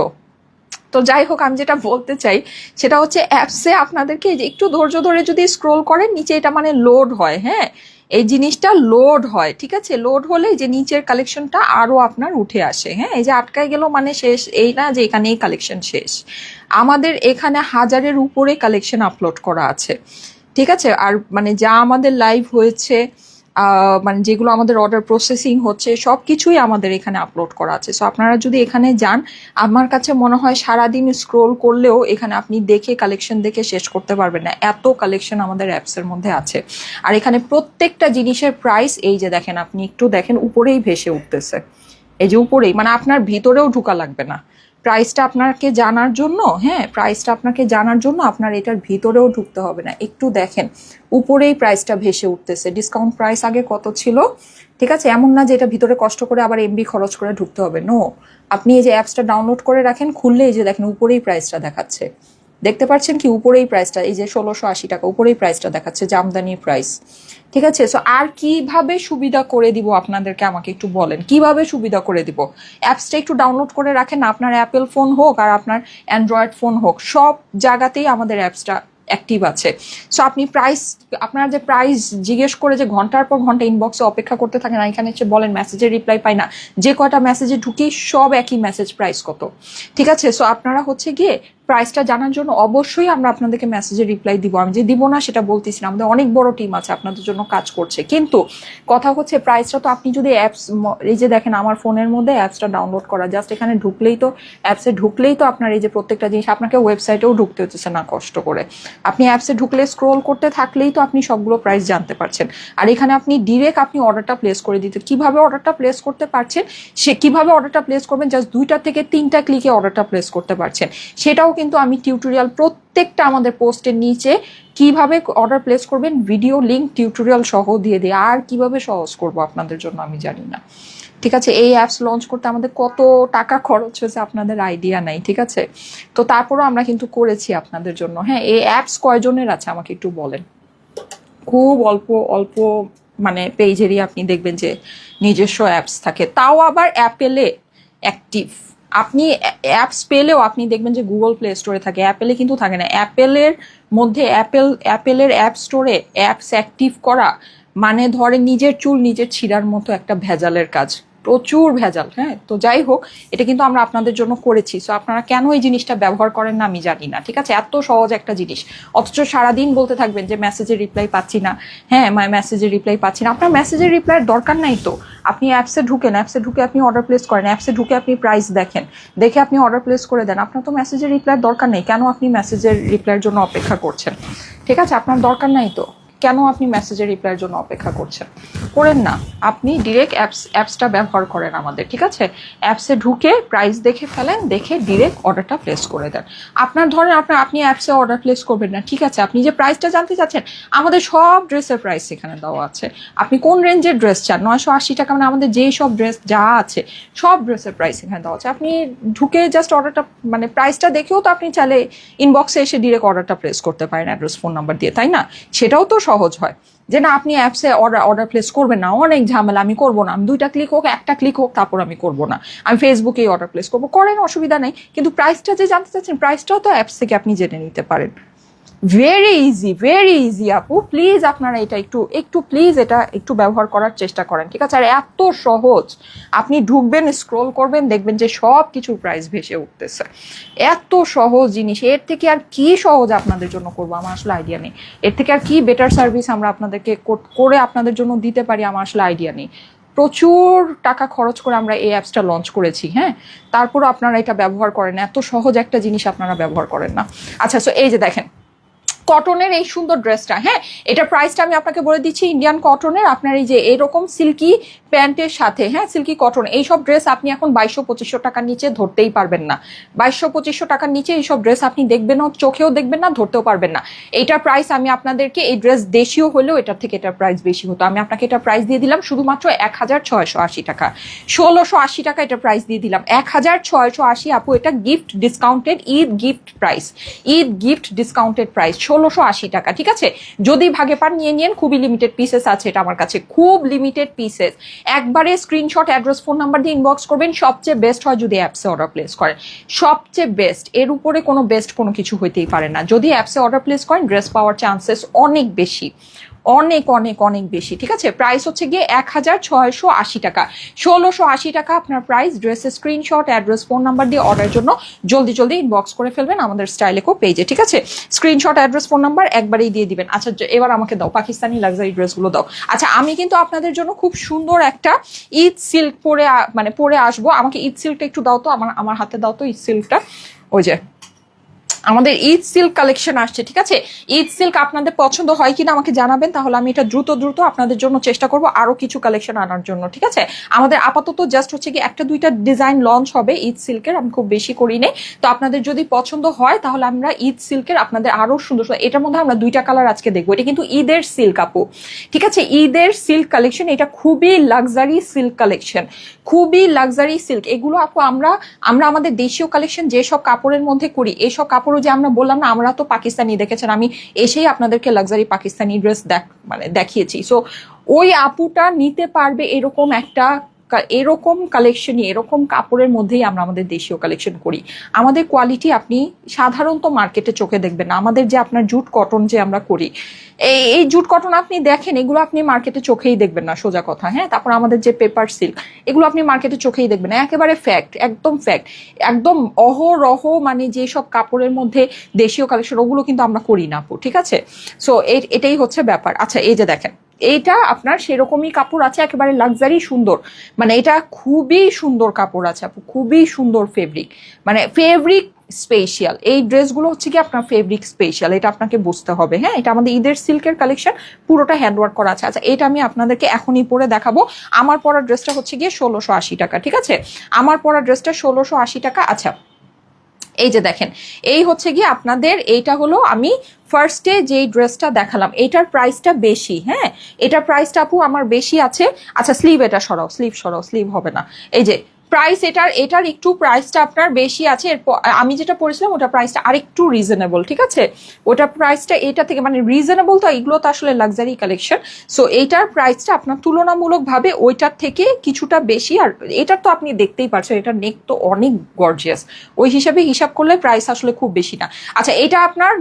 তো যাই হোক, আমি যেটা বলতে চাই সেটা হচ্ছে অ্যাপসে আপনাদেরকে যে একটু ধৈর্য ধরে যদি স্ক্রোল করেন নিচে এটা মানে লোড হয়, হ্যাঁ এই জিনিসটা লোড হয়, ঠিক আছে, লোড হলে যে নিচের কালেকশনটা আরো আপনার উঠে আসে। হ্যাঁ এই যে আটকায় গেল মানে শেষ, এই না যে এখানে এই কালেকশন শেষ। আমাদের এখানে 1000-এর উপরে কালেকশন আপলোড করা আছে, ঠিক আছে। আর মানে যা আমাদের লাইভ হয়েছে, মানে যেগুলো আমাদের অর্ডার প্রসেসিং হচ্ছে সব কিছুই আমাদের এখানে আপলোড করা আছে। সো আপনারা যদি এখানে যান, আমার কাছে মনে হয় সারাদিন স্ক্রোল করলেও এখানে আপনি দেখে কালেকশন দেখে শেষ করতে পারবেন না, এত কালেকশন আমাদের অ্যাপসের মধ্যে আছে। আর এখানে প্রত্যেকটা জিনিসের প্রাইস এই যে দেখেন, আপনি একটু দেখেন উপরেই ভেসে উঠতেছে, এই যে উপরেই, মানে আপনার ভিতরেও ঢুকা লাগবে না প্রাইসটা আপনাকে জানার জন্য। হ্যাঁ প্রাইসটা আপনাকে জানার জন্য আপনার এটার ভিতরেও ঢুকতে হবে না, একটু দেখেন উপরেই প্রাইসটা ভেসে উঠতেছে। ডিসকাউন্ট প্রাইস আগে কত ছিল, ঠিক আছে, এমন না যে এটা ভিতরে কষ্ট করে আবার এমবি খরচ করে ঢুকতে হবে, নো। আপনি এই যে অ্যাপসটা ডাউনলোড করে রাখেন, খুললে এই যে দেখেন উপরেই প্রাইসটা দেখাচ্ছে, দেখতে পাচ্ছেন কি উপরেই প্রাইসটা, এই যে 1680 টাকা উপরেই প্রাইসটা দেখাচ্ছে, জামদানি প্রাইস, ঠিক আছে। সো আর কিভাবে সুবিধা করে দিব আপনাদেরকে, আমাকে একটু বলেন কিভাবে সুবিধা করে দিব। অ্যাপসটা একটু ডাউনলোড করে রাখেন, আপনার অ্যাপেল ফোন হোক আর আপনার অ্যান্ড্রয়েড ফোন হোক, সব জায়গাতেই আমাদের অ্যাপসটা অ্যাক্টিভ আছে। সো আপনি প্রাইস, আপনার যে প্রাইস জিজ্ঞেস করে যে ঘন্টার পর ঘন্টা ইনবক্সে অপেক্ষা করতে থাকেন, এখানে এসে বলেন মেসেজের রিপ্লাই পাই না, যে কয়টা মেসেজে ঢুকি সব একই মেসেজ, প্রাইস কত, ঠিক আছে। সো আপনারা হচ্ছে গিয়ে প্রাইসটা জানার জন্য অবশ্যই আমরা আপনাদেরকে মেসেজের রিপ্লাই দিব, আমি যে দিব না সেটা বলতেছি না, আমাদের অনেক বড় টিম আছে আপনাদের জন্য কাজ করছে। কিন্তু কথা হচ্ছে প্রাইসটা তো আপনি যদি অ্যাপস, এই যে দেখেন আমার ফোনের মধ্যে অ্যাপসটা ডাউনলোড করা, জাস্ট এখানে ঢুকলেই তো, অ্যাপসে ঢুকলেই তো আপনার এই যে প্রত্যেকটা জিনিস, আপনাকে ওয়েবসাইটেও ঢুকতে হচ্ছে না কষ্ট করে, আপনি অ্যাপসে ঢুকলে স্ক্রোল করতে থাকলেই তো আপনি সবগুলো প্রাইস জানতে পারছেন। আর এখানে আপনি ডিরেক্ট আপনি অর্ডারটা প্লেস করে দিতে, কিভাবে অর্ডারটা প্লেস করতে পারছেন, সে কিভাবে অর্ডারটা প্লেস করবেন, জাস্ট 2টা থেকে 3টা ক্লিকে অর্ডারটা প্লেস করতে পারছেন। সেটাও কিন্তু আমি টিউটোরিয়াল প্রত্যেকটা আমাদের পোস্টের নিচে কিভাবে অর্ডার প্লেস করবেন ভিডিও লিঙ্ক টিউটোরিয়াল সহ দিয়ে দিই। আর কিভাবে সহজ করব আপনাদের জন্য আমি জানি না, ঠিক আছে। এই অ্যাপস লঞ্চ করতে আমাদের কত টাকা খরচ হয়েছে আপনাদের আইডিয়া নাই, ঠিক আছে। তো তারপরও আমরা কিন্তু করেছি আপনাদের জন্য। হ্যাঁ এই অ্যাপস কয়জনের আছে আমাকে একটু বলেন। খুব অল্প অল্প মানে পেজেরই আপনি দেখবেন যে নিজস্ব অ্যাপস থাকে, তাও আবার অ্যাপেলে অ্যাক্টিভ। আপনি অ্যাপস পেলেও আপনি দেখবেন যে গুগল প্লে স্টোরে থাকে, অ্যাপেলে কিন্তু থাকে না। অ্যাপেলের মধ্যে অ্যাপেলের অ্যাপ স্টোরে অ্যাপস অ্যাক্টিভ করা মানে ধরে নিজের চুল নিজের ছিঁড়ার মতো একটা ভেজালের কাজ, প্রচুর ভেজাল। হ্যাঁ তো যাই হোক, এটা কিন্তু আমরা আপনাদের জন্য করেছি। সো আপনারা কেন এই জিনিসটা ব্যবহার করেন না আমি জানি না, ঠিক আছে, এত সহজ একটা জিনিস, অথচ সারাদিন বলতে থাকবেন যে মেসেজের রিপ্লাই পাচ্ছি না, হ্যাঁ মেসেজের রিপ্লাই পাচ্ছি না। আপনার মেসেজের রিপ্লাইয়ের দরকার নাই তো, আপনি অ্যাপসে ঢুকেন, অ্যাপসে ঢুকে আপনি অর্ডার প্লেস করেন, অ্যাপসে ঢুকে আপনি প্রাইস দেখেন, দেখে আপনি অর্ডার প্লেস করে দেন। আপনার তো মেসেজের রিপ্লাইয়ের দরকার নেই, কেন আপনি মেসেজের রিপ্লাইয়ের জন্য অপেক্ষা করছেন, ঠিক আছে, আপনার দরকার নাই তো, কেন আপনি মেসেজের রিপ্লাইয়ের জন্য অপেক্ষা করছেন, করেন না। আপনি ডিরেক্ট অ্যাপসটা ব্যবহার করেন আমাদের, ঠিক আছে, অ্যাপসে ঢুকে প্রাইস দেখে ফেলেন, দেখে ডিরেক্ট অর্ডারটা প্লেস করে দেন। আপনার ধরেন আপনি অ্যাপসে অর্ডার প্লেস করবেন না, ঠিক আছে, আপনি যে প্রাইসটা জানতে চাচ্ছেন, আমাদের সব ড্রেসের প্রাইস এখানে দেওয়া আছে। আপনি কোন রেঞ্জের ড্রেস চান, 980 টাকা মানে আমাদের যেই সব ড্রেস যা আছে সব ড্রেসের প্রাইস এখানে দেওয়া আছে। আপনি ঢুকে জাস্ট অর্ডারটা মানে প্রাইসটা দেখেও তো আপনি চাইলে ইনবক্সে এসে ডিরেক্ট অর্ডারটা প্লেস করতে পারেন অ্যাড্রেস ফোন নাম্বার দিয়ে, তাই না, সেটাও তো সহজ হয়। যে না আপনি অ্যাপসে অর্ডার প্লেস করবেন না, অনেক ঝামেলা, আমি করবো না, আমি 2টা ক্লিক হোক 1টা ক্লিক হোক তারপর আমি করবো না, আমি ফেসবুকেই অর্ডার প্লেস করবো, করেন, অসুবিধা নেই। কিন্তু প্রাইসটা যে জানতে চাচ্ছেন প্রাইসটাও তো অ্যাপস থেকে আপনি জেনে নিতে পারেন। ভেরি ইজি আপু, প্লিজ আপনারা এটা একটু প্লিজ এটা একটু ব্যবহার করার চেষ্টা করেন, ঠিক আছে। আর এত সহজ, আপনি ঢুকবেন স্ক্রোল করবেন দেখবেন যে সব কিছুর প্রাইস ভেসে উঠতেছে, এত সহজ জিনিস। এর থেকে আর কি সহজ আপনাদের জন্য করবো আমার আসলে আইডিয়া নেই, এর থেকে আর কি বেটার সার্ভিস আমরা আপনাদেরকে করে আপনাদের জন্য দিতে পারি আমার আসলে আইডিয়া নেই। প্রচুর টাকা খরচ করে আমরা এই অ্যাপসটা লঞ্চ করেছি, হ্যাঁ, তারপরও আপনারা এটা ব্যবহার করেন, এত সহজ একটা জিনিস আপনারা ব্যবহার করেন না। আচ্ছা সো এই যে দেখেন কটনের এই সুন্দর ড্রেসটা, হ্যাঁ এটা প্রাইসটা আমি আপনাকে বলে দিচ্ছি, ইন্ডিয়ান কটনের আপনার এই যে এরকম সিল্কি প্যান্টের সাথে, হ্যাঁ সিল্কি কটন, এইসব ড্রেস আপনি এখন 2200-2500 টাকার নিচে ধরতেই পারবেন না। 2200-2500 টাকার নিচে এইসব ড্রেস আপনি দেখবেন না, চোখেও দেখবেন না, ধরতেও পারবেন না। এইটার প্রাইস আমি আপনাদেরকে, এই ড্রেস দেশীয় হলেও এটার থেকে এটার প্রাইস বেশি হতো, আমি আপনাকে এটা প্রাইস দিয়ে দিলাম শুধুমাত্র 1680 টাকা, 1680 টাকা এটা প্রাইস দিয়ে দিলাম, 1680। আপু এটা gift discounted, Eid gift price, Eid gift discounted price 1680 টাকা, ঠিক আছে। যদি ভাগে পান নিয়ে নিন, খুবই লিমিটেড পিসেস আছে এটা আমার কাছে, খুব লিমিটেড পিসেস। একবারে স্ক্রিনশট, অ্যাড্রেস, ফোন নাম্বার দিয়ে ইনবক্স করবেন। সবচেয়ে বেস্ট হয় যদি অ্যাপসে অর্ডার প্লেস করেন, সবচেয়ে বেস্ট, এর উপরে কোনো বেস্ট কোনো কিছু হইতেই পারে না। যদি অ্যাপসে অর্ডার প্লেস করেন ড্রেস পাওয়ার চান্সেস অনেক বেশি, অনেক অনেক অনেক বেশি, ঠিক আছে। প্রাইস হচ্ছে গিয়ে 1680 টাকা, 1680 টাকা আপনার প্রাইস। ড্রেসের স্ক্রিনশট, অ্যাড্রেস, ফোন নাম্বার দিয়ে অর্ডার জন্য জলদি জলদি ইনবক্স করে ফেলবেন আমাদের স্টাইলেকো পেজে, ঠিক আছে। স্ক্রিনশট, অ্যাড্রেস, ফোন নাম্বার একবারেই দিয়ে দিবেন। আচ্ছা এবার আমাকে দাও পাকিস্তানি লাক্সারি ড্রেসগুলো দাও। আচ্ছা আমি কিন্তু আপনাদের জন্য খুব সুন্দর একটা ঈদ সিল্ক পরে আসবো। আমাকে ঈদ সিল্কটা একটু দাও তো, আমার হাতে দাও তো ঈদ সিল্কটা। ওই যে আমাদের ঈদ সিল্ক কালেকশন আসছে, ঠিক আছে। ঈদ সিল্ক আপনাদের পছন্দ হয় কিনা আমাকে জানাবেন, তাহলে আমি এটা দ্রুত দ্রুত আপনাদের জন্য চেষ্টা করব আরো কিছু কালেকশন আনার জন্য, ঠিক আছে। আমাদের আপাতত জাস্ট হচ্ছে কি একটা দুইটা ডিজাইন লঞ্চ হবে ঈদ সিল্কের, আমি খুব বেশি করি নেই। তো আপনাদের যদি পছন্দ হয় তাহলে আমরা ঈদ সিল্কের আপনাদের আরো সুন্দর সুন্দর, এটার মধ্যে আমরা দুইটা কালার আজকে দেখবো। এটা কিন্তু ঈদের সিল্ক আপু, ঠিক আছে, ঈদের সিল্ক কালেকশন। এটা খুবই লাক্সারি সিল্ক কালেকশন, খুবই লাক্সারি সিল্ক। এগুলো আপু আমরা আমাদের দেশীয় কালেকশন যেসব কাপড়ের মধ্যে করি, এইসব কাপড় যে আমরা বললাম না, আমরা তো পাকিস্তানি দেখেছেন, আমি এসেই আপনাদেরকে লাক্সারি পাকিস্তানি ড্রেস দেখিয়েছি। সো ওই আপুটা নিতে পারবে এরকম একটা, এরকম কালেকশনই, এরকম কাপড়ের মধ্যেই আমরা আমাদের দেশীয় কালেকশন করি। আমাদের কোয়ালিটি আপনি সাধারণত মার্কেটে চোখে দেখবেন না। আমাদের যে আপনার জুট কটন যে আমরা করি, এই জুট কটন আপনি দেখেন, এগুলো আপনি মার্কেটে চোখেই দেখবেন না, সোজা কথা, হ্যাঁ। তারপর আমাদের যে পেপার সিল্ক, এগুলো আপনি মার্কেটে চোখেই দেখবেন না, একেবারে ফ্যাক্ট, একদম ফ্যাক্ট, একদম অহরহ, মানে যেসব কাপড়ের মধ্যে দেশীয় কালেকশন ওগুলো কিন্তু আমরা করি না আপু, ঠিক আছে। সো এটাই হচ্ছে ব্যাপার। আচ্ছা এই যে দেখেন, এইটা আপনার সেরকমই কাপড় আছে, একেবারে লাক্সারি সুন্দর, মানে এটা খুবই সুন্দর কাপড় আছে আপু, খুবই সুন্দর ফেব্রিক, মানে ফেব্রিক স্পেশাল। এই ড্রেসগুলো হচ্ছে কি আপনার ফেব্রিক স্পেশাল, এটা আপনাকে বুঝতে হবে, হ্যাঁ। এটা আমাদের ঈদের সিল্কের কালেকশন, পুরোটা হ্যান্ডওয়ার্ক করা আছে। আচ্ছা এটা আমি আপনাদেরকে এখনই পরে দেখাবো। আমার পরা ড্রেসটা হচ্ছে গিয়ে 1680 টাকা, ঠিক আছে। আমার পরা ড্রেসটা 1680 টাকা। আচ্ছা এই যে দেখেন, এই হচ্ছে গিয়ে আপনাদের, এইটা হলো আমি ফার্স্টে যেই ড্রেসটা দেখালাম, এটার প্রাইসটা বেশি, হ্যাঁ এটার প্রাইসটা আপু আমার বেশি আছে। আচ্ছা স্লিভ এটা সরাও, স্লিভ হবে না। এই যে প্রাইস, এটার একটু প্রাইসটা আপনার বেশি আছে। আমি যেটা পড়েছিলাম ওটা প্রাইসটা আরেকটু রিজনেবল, ঠিক আছে। ওটা প্রাইসটা এটা থেকে মানে রিজনেবল, তো এগুলো তো আসলে লাক্সারি কালেকশন। সো এইটার প্রাইসটা আপনার তুলনামূলকভাবে ওইটার থেকে কিছুটা বেশি। আর এটার তো আপনি দেখতেই পাচ্ছেন, এটার নেক তো অনেক গর্জিয়াস, ওই হিসাবে হিসাব করলে প্রাইস আসলে খুব বেশি না। আচ্ছা এটা আপনার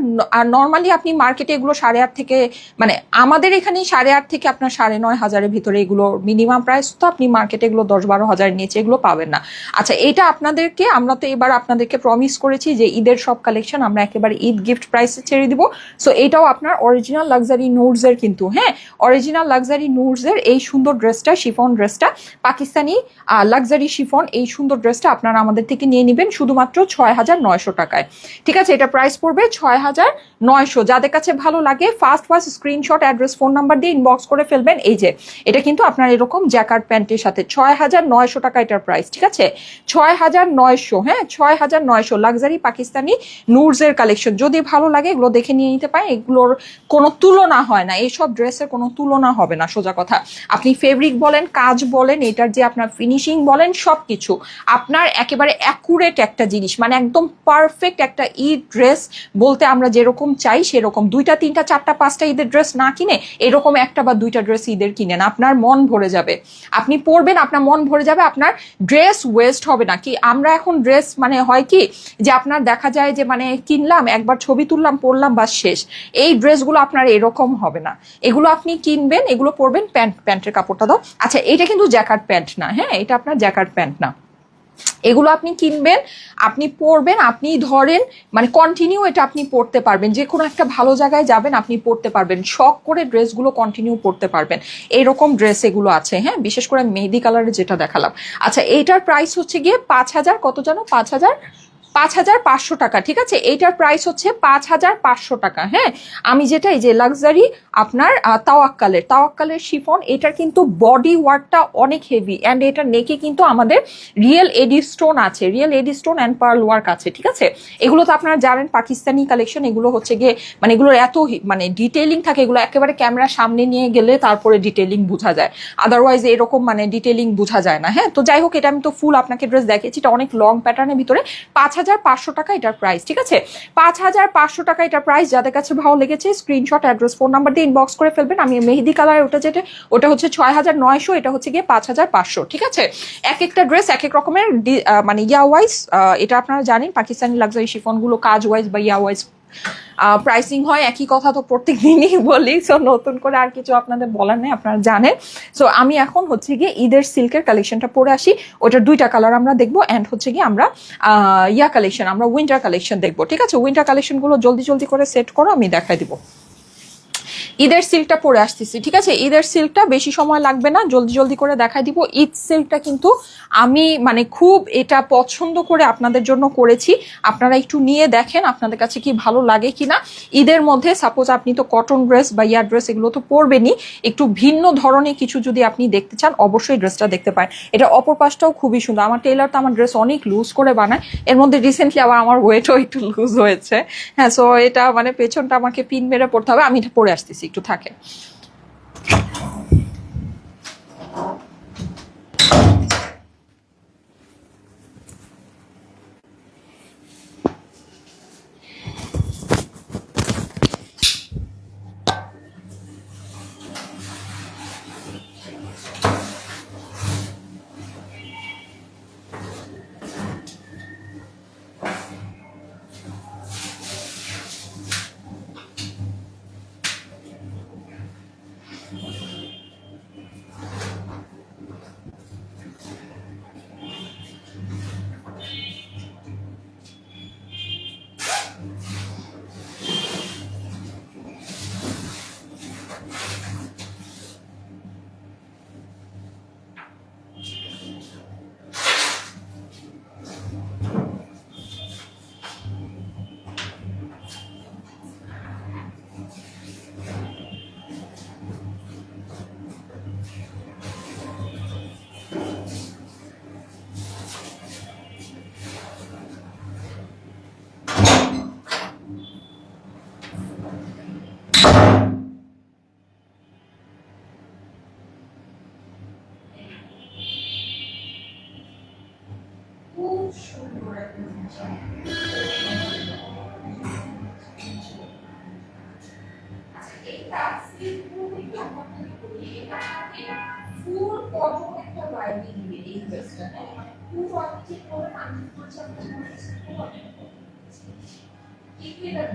নর্মালি আপনি মার্কেটে এগুলো 8.5 থেকে, মানে আমাদের এখানে 8.5 থেকে আপনার 9,500 ভিতরে এগুলো মিনিমাম প্রাইস। তো আপনি মার্কেটে এগুলো 10-12 হাজার নিচে এগুলো পাবেন না। আচ্ছা এটা আপনাদেরকে, আমরা তো এবার আপনাদেরকে প্রমিস করেছি যে ঈদের সব কালেকশন আমরা একেবারে ঈদ গিফট প্রাইসে ছেড়ে দিব। সো এটাও আপনার অরিজিনাল লাক্সারি নুডস এর, কিন্তু হ্যাঁ অরিজিনাল লাক্সারি নুডস এর এই সুন্দর ড্রেসটা, শিফন ড্রেসটা, পাকিস্তানি লাক্সারি শিফন, এই সুন্দর ড্রেসটা আপনারা আমাদের থেকে নিয়ে নেবেন শুধুমাত্র 6,900 টাকায়, ঠিক আছে। এটা প্রাইস পড়বে 6,900। যাদের কাছে ভালো লাগে first screenshot, address, phone number দিয়ে ইনবক্স করে ফেলবেন। এই যে এটা কিন্তু আপনার এরকম জ্যাকার্ড প্যান্টের সাথে 6,900 টাকা এটার প্রাইস, ঠিক আছে। 6,900, হ্যাঁ 6,900 লাক্সারি পাকিস্তানি নুডস এর কালেকশন। যদি ভালো লাগে এগুলো দেখে নিয়ে নিতে পারেন, এগুলোর কোনো তুলনা হয় না, এইসব ড্রেসের কোনো তুলনা হবে না, সোজা কথা। আপনি ফেব্রিক বলেন, কাজ বলেন, এটার যে আপনার ফিনিশিং বলেন, সবকিছু আপনার একেবারে অ্যাকুরেট একটা জিনিস, মানে একদম পারফেক্ট একটা ঈদ ড্রেস বলতে আমরা যেরকম চাই সেরকম। 2টা 3টা 4টা 5টা ঈদের ড্রেস না কিনে এরকম একটা বা 2টা ড্রেস ঈদের কিনেন, আপনার মন ভরে যাবে, আপনি পরবেন আপনার মন ভরে যাবে, আপনার ড্রেস ওয়েস্ট হবে না। কি আমরা এখন ড্রেস মানে হয় কি যে আপনার দেখা যায় যে মানে কিনলাম, একবার ছবি তুললাম, পরলাম, বাস শেষ। এই ড্রেসগুলো আপনার এরকম হবে না, এগুলো আপনি কিনবেন, এগুলো পরবেন। প্যান্টের কাপড়টা দাও। আচ্ছা এটা কিন্তু জ্যাকার্ড প্যান্ট না, হ্যাঁ এটা আপনার জ্যাকার্ড প্যান্ট না, এগুলো আপনি কিনবেন, আপনি পরবেন, আপনি ধরেন মানে কন্টিনিউ এটা আপনি পরতে পারবেন, যে কোনো একটা ভালো জায়গায় যাবেন আপনি পরতে পারবেন, শখ করে ড্রেসগুলো কন্টিনিউ পরতে পারবেন, এরকম ড্রেস এগুলো আছে, হ্যাঁ বিশেষ করে মেহেদি কালারের যেটা দেখালাম। আচ্ছা এইটার প্রাইস হচ্ছে গিয়ে 5,000, কত জানো, 5,000 5,500 টাকা, ঠিক আছে। এইটার প্রাইস হচ্ছে 5,500 টাকা। হ্যাঁ, আমি যেটা এই যে লাক্সারি আপনার তাওয়াক্কালের শিফন, এটার কিন্তু বডি ওয়ার্কটা অনেক হেভি অ্যান্ড এটা নেকে কিন্তু আমাদের রিয়েল এডি স্টোন আছে, real AD stone and pearl work আছে, ঠিক আছে। এগুলো তো আপনারা জানেন পাকিস্তানি কালেকশন, এগুলো হচ্ছে গিয়ে মানে এগুলোর এত মানে ডিটেইলিং থাকে, এগুলো একেবারে ক্যামেরার সামনে নিয়ে গেলে তারপরে ডিটেইলিং বোঝা যায়, আদারওয়াইজ এরকম মানে ডিটেইলিং বোঝা যায় না। হ্যাঁ, তো যাই হোক, এটা আমি তো ফুল আপনাকে ড্রেস দেখিয়েছি, এটা অনেক লং প্যাটার্নের ভিতরে 5,500 টাকা এটার প্রাইস, ঠিক আছে। 5,500 টাকা এটার প্রাইস। যাদের কাছে ভালো লেগেছে স্ক্রিনশট, অ্যাড্রেস, ফোন নাম্বার দিয়ে ইনবক্স করে ফেলবেন। আমি মেহেদি কালার ওটা হচ্ছে 6,900, এটা হচ্ছে গিয়ে 5,500, ঠিক আছে। এক একটা ড্রেস এক এক রকমের মানে ইয়া ওয়াইজ, এটা আপনারা জানেন পাকিস্তানি লাক্সারি শিফনগুলো কাজ ওয়াইজ বা ইয়া ওয়াইজ প্রাইসিং হয়। একই কথা তো প্রত্যেক দিনই বলি, সো নতুন করে আর কিছু আপনাদের বলার নেই, আপনারা জানেন। সো আমি এখন হচ্ছে গিয়ে ঈদের সিল্কের কালেকশনটা পরে আসি, ওটার 2টা কালার আমরা দেখবো, অ্যান্ড হচ্ছে গিয়ে আমরা আমরা উইন্টার কালেকশন দেখবো, ঠিক আছে। উইন্টার কালেকশনগুলো জলদি জলদি করে সেট করো, আমি দেখাই দিব। ঈদের সিল্কটা পরে আসতেছি, ঠিক আছে। ঈদের সিল্কটা বেশি সময় লাগবে না, জলদি জলদি করে দেখাই দিব। ঈদ সিল্কটা কিন্তু আমি মানে খুব এটা পছন্দ করে আপনাদের জন্য করেছি, আপনারা একটু নিয়ে দেখেন আপনাদের কাছে কি ভালো লাগে কিনা। ঈদের মধ্যে সাপোজ আপনি তো কটন ড্রেস বা ইয়ার ড্রেস এগুলো তো পরবেনই, একটু ভিন্ন ধরনের কিছু যদি আপনি দেখতে চান অবশ্যই ড্রেসটা দেখতে পারেন। এটা অপর পাশটাও খুবই সুন্দর, আমার টেলার তো আমার ড্রেস অনেক লুজ করে বানায়, এর মধ্যে রিসেন্টলি আবার আমার ওয়েটও একটু লুজ হয়েছে। হ্যাঁ, সো এটা মানে পেছনটা আমাকে পিন মেরে পড়তে হবে, আমি এটা পরে আসতেছি, একটু থাকে।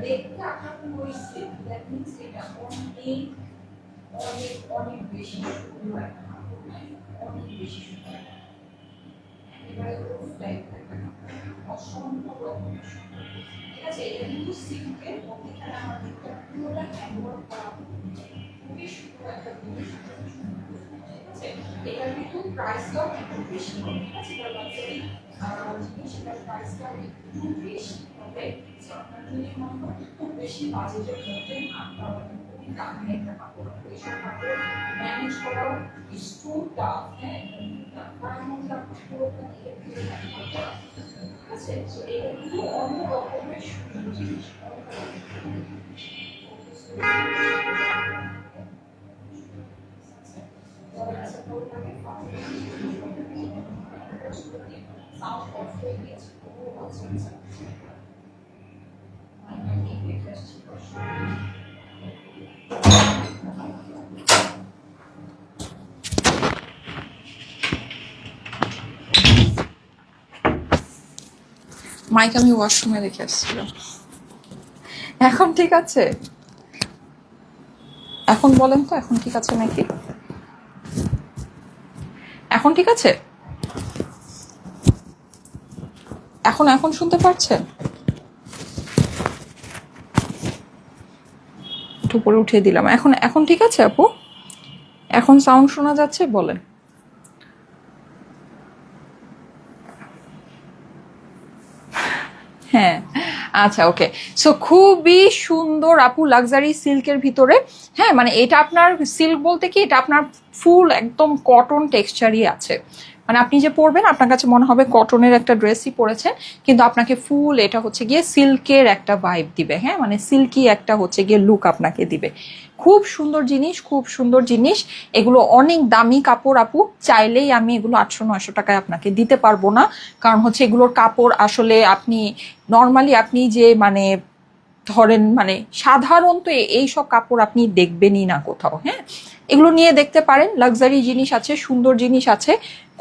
দেখতে আপনার হয়েছে, দ্যাট মিন্স এটা অনেক অনেক অনেক বেশি সুন্দর, অনেক বেশি সুন্দর, এবারে অসম্ভব রকমের সুন্দর, ঠিক আছে। এটা কিন্তু সিল্কের মধ্যেখানে আমার একটা পুরোটা হ্যান্ডওয়ার্ক করা, খুবই সুন্দর একটা জিনিস, ঠিক আছে। এটার কিন্তু প্রাইসটাও একটু বেশি, ঠিক আছে। এটা লাক্সারি জিনিস, এটার প্রাইসটাও একটু বেশি হবে। আপনার যদি মনে করেন খুব বেশি বাজেটের মধ্যে আপনারা খুবই দামি একটা কাপড়, এইসব কাপড় ম্যানেজ করাও একটু টাফ। হ্যাঁ, তার মধ্যে আপনার পুরোটা দিয়ে ঠিক আছে। সো এটা কিন্তু অন্য রকমের সুন্দর জিনিস। মাইক আমি ওয়াশরুমে রেখে আসছিলাম। এখন ঠিক আছে? এখন বলেন তো, এখন ঠিক আছে নাকি? এখন ঠিক আছে? এখন এখন শুনতে পাচ্ছেন? একটু উপরে উঠিয়ে দিলাম। এখন এখন ঠিক আছে আপু? এখন সাউন্ড শোনা যাচ্ছে? বলেন। আচ্ছা ওকে। সো খুবই সুন্দর আপু, লাক্সারি সিল্কের ভিতরে। হ্যাঁ মানে এটা আপনার সিল্ক বলতে কি, এটা আপনার ফুল একদম কটন টেক্সচারই আছে। মানে আপনি যে পরবেন আপনার কাছে মনে হবে কটনের একটা ড্রেসই পরেছেন, কিন্তু আপনাকে ফুল এটা হচ্ছে গিয়ে সিল্কের একটা ভাইব দিবে। হ্যাঁ মানে সিল্কি একটা হচ্ছে গিয়ে লুক আপনাকে দিবে। খুব সুন্দর জিনিস, খুব সুন্দর জিনিস। এগুলো অনেক দামি কাপড় আপু, চাইলেই আমি এগুলো 800-900 টাকায় আপনাকে দিতে পারবো না। কারণ হচ্ছে এগুলোর কাপড় আসলে আপনি নর্মালি আপনি যে মানে ধরেন মানে সাধারণত এই সব কাপড় আপনি দেখবেনই না কোথাও। হ্যাঁ এগুলো নিয়ে দেখতে পারেন, লাক্সারি জিনিস আছে, সুন্দর জিনিস আছে,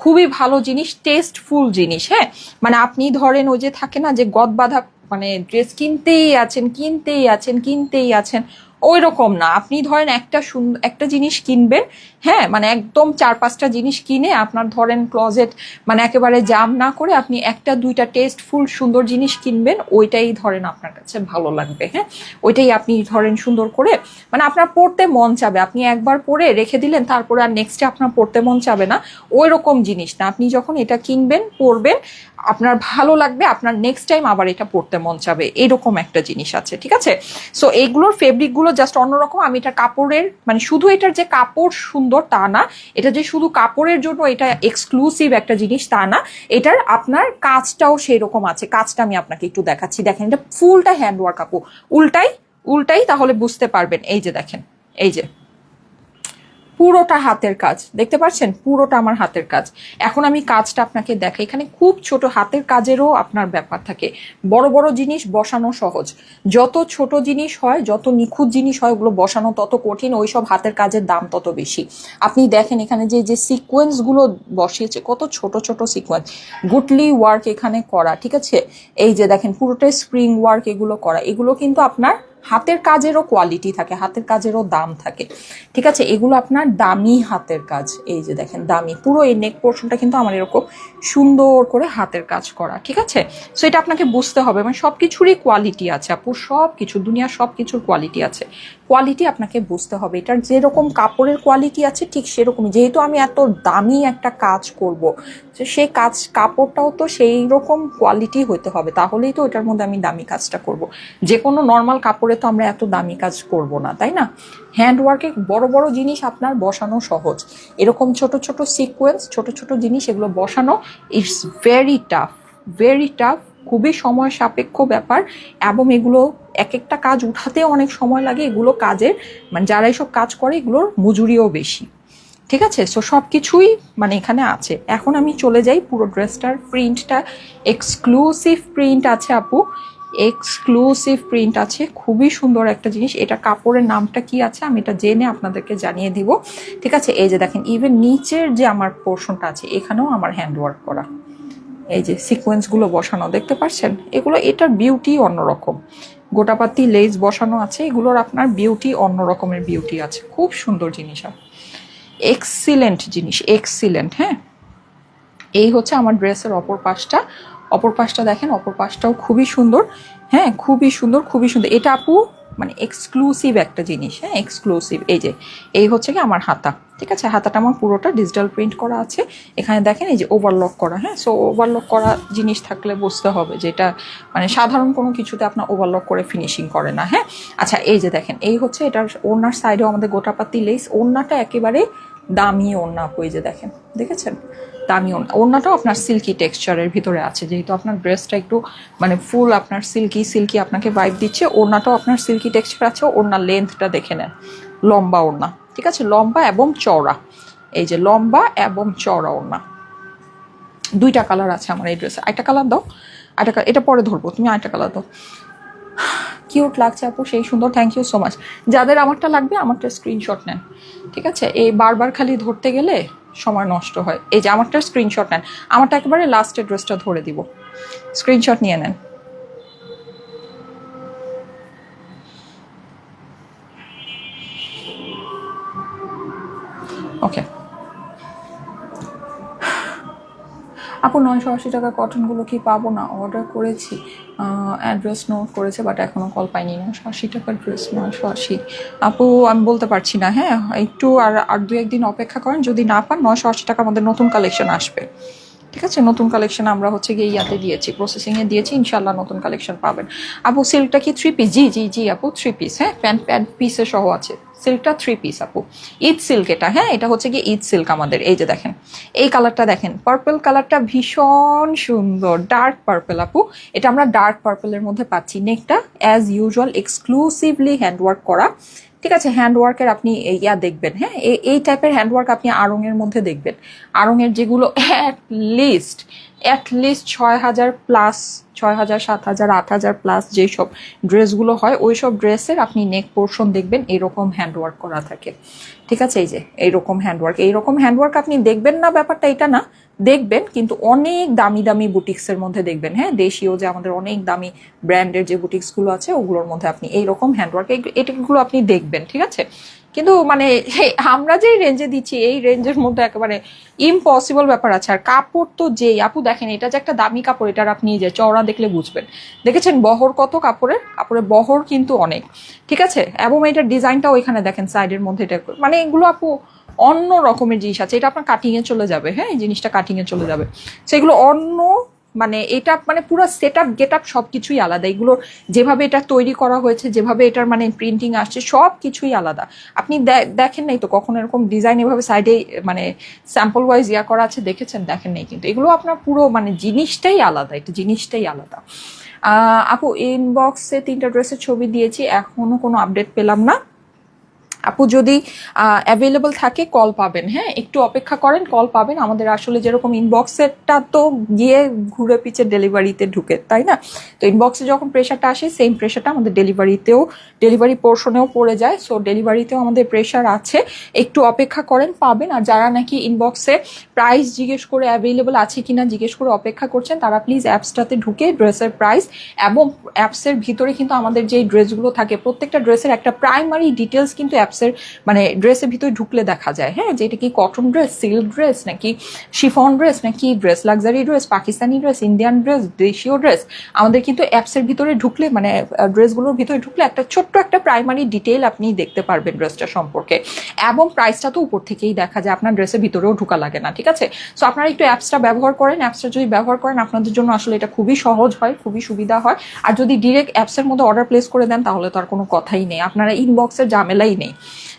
খুবই ভালো জিনিস, টেস্টফুল জিনিস। হ্যাঁ মানে আপনি ধরেন ওই যে থাকে না যে গদ বাঁধা মানে ড্রেস কিনতেই আছেন কিনতেই আছেন কিনতেই আছেন, ওই রকম না। আপনি ধরেন একটা সুন্দর একটা জিনিস কিনবেন, হ্যাঁ মানে একদম 4-5টা জিনিস কিনে আপনার ধরেন ক্লজেট মানে একেবারে জাম না করে আপনি একটা দুইটা টেস্টফুল সুন্দর জিনিস কিনবেন, ওইটাই ধরেন আপনার কাছে ভালো লাগবে। হ্যাঁ ওইটাই আপনি ধরেন সুন্দর করে মানে আপনার পড়তে মন চাবে, আপনি একবার পরে রেখে দিলেন তারপরে আর নেক্সটে আপনার পড়তে মন চাবে না, ওই রকম জিনিস না। আপনি যখন এটা কিনবেন পরবেন আপনার ভালো লাগবে, আপনার নেক্সট টাইম আবার এটা পড়তে মন চাবে, এরকম একটা জিনিস আছে। ঠিক আছে, সো এইগুলোর ফেব্রিকগুলো জাস্ট অন্যরকম। আমি এটা কাপড়ের মানে শুধু এটার যে কাপড় সুন্দর তা না, এটা যে শুধু কাপড়ের জন্য এটা এক্সক্লুসিভ একটা জিনিস তা না, এটার আপনার কাজটাও সেই রকম আছে। কাজটা আমি আপনাকে একটু দেখাচ্ছি, দেখেন এটা ফুলটা হ্যান্ডওয়ার্ক আপু। উল্টাই উল্টাই তাহলে বুঝতে পারবেন। এই যে দেখেন, এই যে পুরোটা হাতের কাজ দেখতে পাচ্ছেন, পুরোটা আমার হাতের কাজ। এখন আমি কাজটা আপনাকে দেখাই। এখানে খুব ছোট হাতের কাজেরও আপনার ব্যাপার থাকে। বড় বড় জিনিস বসানো সহজ, যত ছোট জিনিস হয় যত নিখুঁত জিনিস হয় ওগুলো বসানো তত কঠিন, ওইসব হাতের কাজের দাম তত বেশি। আপনি দেখেন এখানে যে যে সিকোয়েন্সগুলো বসিয়েছে, কত ছোট ছোট সিকোয়েন্স, গুটলি ওয়ার্ক এখানে করা। ঠিক আছে, এই যে দেখেন পুরোটাই স্প্রিং ওয়ার্ক এগুলো করা। এগুলো কিন্তু আপনার হাতের কাজেরও কোয়ালিটি থাকে, হাতের কাজেরও দাম থাকে। ঠিক আছে, এগুলো আপনার দামি হাতের কাজ। এই যে দেখেন দামি, পুরো এই নেক পোর্শনটা কিন্তু আমার এরকম সুন্দর করে হাতের কাজ করা। ঠিক আছে, সো এটা আপনাকে বুঝতে হবে, মানে সব কিছুরই কোয়ালিটি আছে আপু, সব কিছু দুনিয়ার সব কিছুর কোয়ালিটি আছে। কোয়ালিটি আপনাকে বুঝতে হবে, এটার যেরকম কাপড়ের কোয়ালিটি আছে ঠিক সেরকমই। যেহেতু আমি এত দামি একটা কাজ করব, সেই কাজ কাপড়টাও তো সেই রকম কোয়ালিটি হতে হবে, তাহলেই তো এটার মধ্যে আমি দামি কাজটা করব। যে কোনো নর্মাল কাপড়ে তো আমরা এত দামি কাজ করব না, তাই না? হ্যান্ডওয়ার্কে বড় বড় জিনিস আপনার বসানো সহজ, এরকম ছোট ছোট সিকোয়েন্স ছোট ছোট জিনিস এগুলো বসানো it's very tough, very tough, খুবই সময় সাপেক্ষ ব্যাপার। এবং এগুলো এক একটা কাজ উঠাতে অনেক সময় লাগে। এগুলো কাজের মানে যারা এইসব কাজ করে এগুলোর মজুরিও বেশি। ঠিক আছে, সো সব কিছুই মানে এখানে আছে। এখন আমি চলে যাই পুরো ড্রেসটার প্রিন্টটা, এক্সক্লুসিভ প্রিন্ট আছে আপু, এক্সক্লুসিভ প্রিন্ট আছে, খুবই সুন্দর একটা জিনিস। এটা কাপড়ের নামটা কি আছে আমি এটা জেনে আপনাদেরকে জানিয়ে দিব। ঠিক আছে, এই যে দেখেন ইভেন নিচের যে আমার পোর্শনটা আছে এখানেও আমার হ্যান্ডওয়ার্ক করা, এই যে সিকোয়েন্সগুলো বসানো দেখতে পাচ্ছেন, এগুলো এটার বিউটি অন্যরকম। গোটাপাতি লেস বসানো আছে, এগুলোর আপনার বিউটি অন্য রকমের বিউটি আছে, খুব সুন্দর জিনিস। আর এক্সিলেন্ট জিনিস, এক্সিলেন্ট। হ্যাঁ এই হচ্ছে আমার ড্রেসের অপর পাশটা, অপর পাশটা দেখেন, অপর পাশটাও খুবই সুন্দর। হ্যাঁ খুবই সুন্দর, খুবই সুন্দর। এটা আপু মানে এক্সক্লুসিভ একটা জিনিস, হ্যাঁ এক্সক্লুসিভ। এই যে এই হচ্ছে কি আমার হাতা। ঠিক আছে, হাতাটা আমার পুরোটা ডিজিটাল প্রিন্ট করা আছে। এখানে দেখেন এই যে ওভারলক করা। হ্যাঁ সো ওভারলক করা জিনিস থাকলে বুঝতে হবে যে এটা মানে সাধারণ কোনো কিছুতে আপনার ওভারলক করে ফিনিশিং করে না। হ্যাঁ আচ্ছা, এই যে দেখেন এই হচ্ছে এটার ওড়নার সাইডেও আমাদের গোটাপাতি লেস। ওড়নাটা একেবারে দামি ওড়না আপু, এই যে দেখেন, দেখেছেন দামি ওড়না। ওড়নাটাও আপনার সিল্কি টেক্সচারের ভিতরে আছে, যেহেতু আপনার ড্রেসটা একটু মানে ফুল আপনার সিল্কি সিল্কি আপনাকে ভাইব দিচ্ছে। ওড়নাটাও আপনার সিল্কি টেক্সচার আছে। ওড়নার লেন্থটা দেখে নেন, লম্বা ওড়না। ঠিক আছে, লম্বা এবং চওড়া, এই যে লম্বা এবং চওড়া ওড়না। দুইটা কালার আছে আমার এই ড্রেসে। একটা কালার দাও, একটা এটা পরে ধরবো, তুমি আরেকটা কালার দাও। কিউট লাগছে আপু, সেই সুন্দর, থ্যাংক ইউ সো মাচ। যাদের আমারটা লাগবে আমারটা স্ক্রিনশট নেন। ঠিক আছে, এই বারবার খালি ধরতে গেলে সময় নষ্ট হয়। এই যে আমারটা স্ক্রিনশট নেন, আমারটা একেবারে লাস্টের ড্রেসটা ধরে দিব, স্ক্রিনশট নিয়ে নেন। ওকে আপু 980 টাকা কটনগুলো কি পাবো না? অর্ডার করেছি, অ্যাড্রেস নোট করেছে বাট এখনও কল পাইনি। 980 টাকার ড্রেস 980 আপু আমি বলতে পারছি না। হ্যাঁ একটু আর আর 2-1 দিন অপেক্ষা করেন, যদি না পান 980 টাকা আমাদের নতুন কালেকশন আসবে। ঠিক আছে, নতুন কালেকশন আমরা হচ্ছে গিয়ে ইয়াতে দিয়েছি, প্রসেসিংয়ে দিয়েছি, ইনশাল্লাহ নতুন কালেকশন পাবেন। আপু সিল্কটা কি 3 পিস? জি জি জি আপু 3 পিস, হ্যাঁ প্যান্ট প্যান্ট পিসে সহ আছে। সিল্কটা 3 পিস আপু, ঈদ সিল্ক এটা, হ্যাঁ এটা হচ্ছে গিয়ে ঈদ সিল্ক আমাদের। এই যে দেখেন এই কালারটা দেখেন, পার্পল কালারটা ভীষণ সুন্দর, ডার্ক পার্পল আপু, এটা আমরা ডার্ক পার্পলের মধ্যে পাচ্ছি। নেকটা অ্যাজ ইউজুয়াল এক্সক্লুসিভলি হ্যান্ডওয়ার্ক করা, ঠিক আছে, হ্যান্ডওয়ার্কের আপনি ইয়া দেখবেন, হ্যাঁ এই টাইপের হ্যান্ডওয়ার্ক আপনি আড়ংয়ের মধ্যে দেখবেন। আড়ংয়ের যেগুলো অ্যাট লিস্ট 6,000+, 6,000, 7,000, 8,000 প্লাস যেসব ড্রেসগুলো হয়, ওই সব ড্রেসের আপনি নেক পোর্শন দেখবেন এরকম হ্যান্ডওয়ার্ক করা থাকে। ঠিক আছে, এই যে এইরকম হ্যান্ডওয়ার্ক আপনি দেখবেন না, ব্যাপারটা এটা না, দেখবেন কিন্তু অনেক দামি দামি বুটিক্সের মধ্যে দেখবেন, হ্যাঁ দেশীয় যে আমাদের অনেক দামি ব্র্যান্ডের যে বুটিক্সগুলো আছে ওগুলোর মধ্যে আপনি এইরকম হ্যান্ডওয়ার্ক এগুলো আপনি দেখবেন। ঠিক আছে, কিন্তু মানে আমরা যে রেঞ্জে দিচ্ছি এই রেঞ্জের মধ্যে একেবারে ইম্পসিবল ব্যাপার আছে। আর কাপড় তো যেই আপু দেখেন, এটা যে একটা দামি কাপড়, এটার আপনি যে চওড়া দেখলে বুঝবেন। দেখেছেন বহর কত কাপড়ের বহর কিন্তু অনেক। ঠিক আছে, এবং এটার ডিজাইনটাও এখানে দেখেন সাইডের মধ্যে, এটা মানে এগুলো আপু অন্য রকমের জিনিস আছে, এটা আপনার কাটিংয়ে চলে যাবে, হ্যাঁ এই জিনিসটা কাটিংয়ে চলে যাবে, সেগুলো অন্য মানে এটা মানে পুরো সেট আপ গেট আপ সব কিছুই আলাদা। এগুলো যেভাবে এটা তৈরি করা হয়েছে, যেভাবে এটার মানে প্রিন্টিং আসছে, সব কিছুই আলাদা। আপনি দেখেন নাই তো কখনো এরকম ডিজাইন এভাবে সাইডে মানে স্যাম্পল ওয়াইজ ইয়া করা আছে, দেখেছেন? দেখেন নাই, কিন্তু এগুলো আপনার পুরো মানে জিনিসটাই আলাদা, এটা জিনিসটাই আলাদা। আপু ইনবক্সে 3টা ড্রেসের ছবি দিয়েছি, এখনো কোনো আপডেট পেলাম না। আপু যদি অ্যাভেলেবল থাকে কল পাবেন, হ্যাঁ একটু অপেক্ষা করেন, কল পাবেন। আমাদের আসলে যেরকম ইনবক্সেরটা তো গিয়ে ঘুরে পিছে ডেলিভারিতে ঢুকে, তাই না? তো ইনবক্সে যখন প্রেশারটা আসে, সেম প্রেশারটা আমাদের ডেলিভারি পোর্শনেও পড়ে যায়। সো ডেলিভারিতেও আমাদের প্রেশার আছে, একটু অপেক্ষা করেন, পাবেন। আর যারা নাকি ইনবক্সে প্রাইস জিজ্ঞেস করে অ্যাভেলেবল আছে কিনা জিজ্ঞেস করে অপেক্ষা করছেন, তারা প্লিজ অ্যাপসটাতে ঢুকে ড্রেসের প্রাইস, এবং অ্যাপসের ভিতরে কিন্তু আমাদের যে ড্রেসগুলো থাকে প্রত্যেকটা ড্রেসের একটা প্রাইমারি ডিটেলস কিন্তু অ্যাপসের মানে ড্রেসের ভিতরে ঢুকলে দেখা যায়, হ্যাঁ যে এটা কি কটন ড্রেস, সিল্ক ড্রেস, নাকি শিফন ড্রেস, নাকি dress luxury dress, Pakistani dress, Indian dress, দেশীয় ড্রেস। আমাদের কিন্তু অ্যাপসের ভিতরে ঢুকলে মানে ড্রেসগুলোর ভিতরে ঢুকলে একটা ছোট্ট একটা প্রাইমারি ডিটেল আপনি দেখতে পারবেন ড্রেসটা সম্পর্কে, এবং প্রাইসটা তো উপর থেকেই দেখা যায়, আপনার ড্রেসের ভিতরেও ঢুকা লাগে না। ঠিক আছে, সো আপনারা একটু অ্যাপসটা ব্যবহার করেন। অ্যাপসটা যদি ব্যবহার করেন আপনাদের জন্য আসলে এটা খুবই সহজ হয়, খুবই সুবিধা হয়। আর যদি ডিরেক্ট অ্যাপসের মধ্যে অর্ডার প্লেস করে দেন তাহলে তো আর কোনো কথাই নেই, আপনারা ইনবক্সের ঝামেলাই নেই।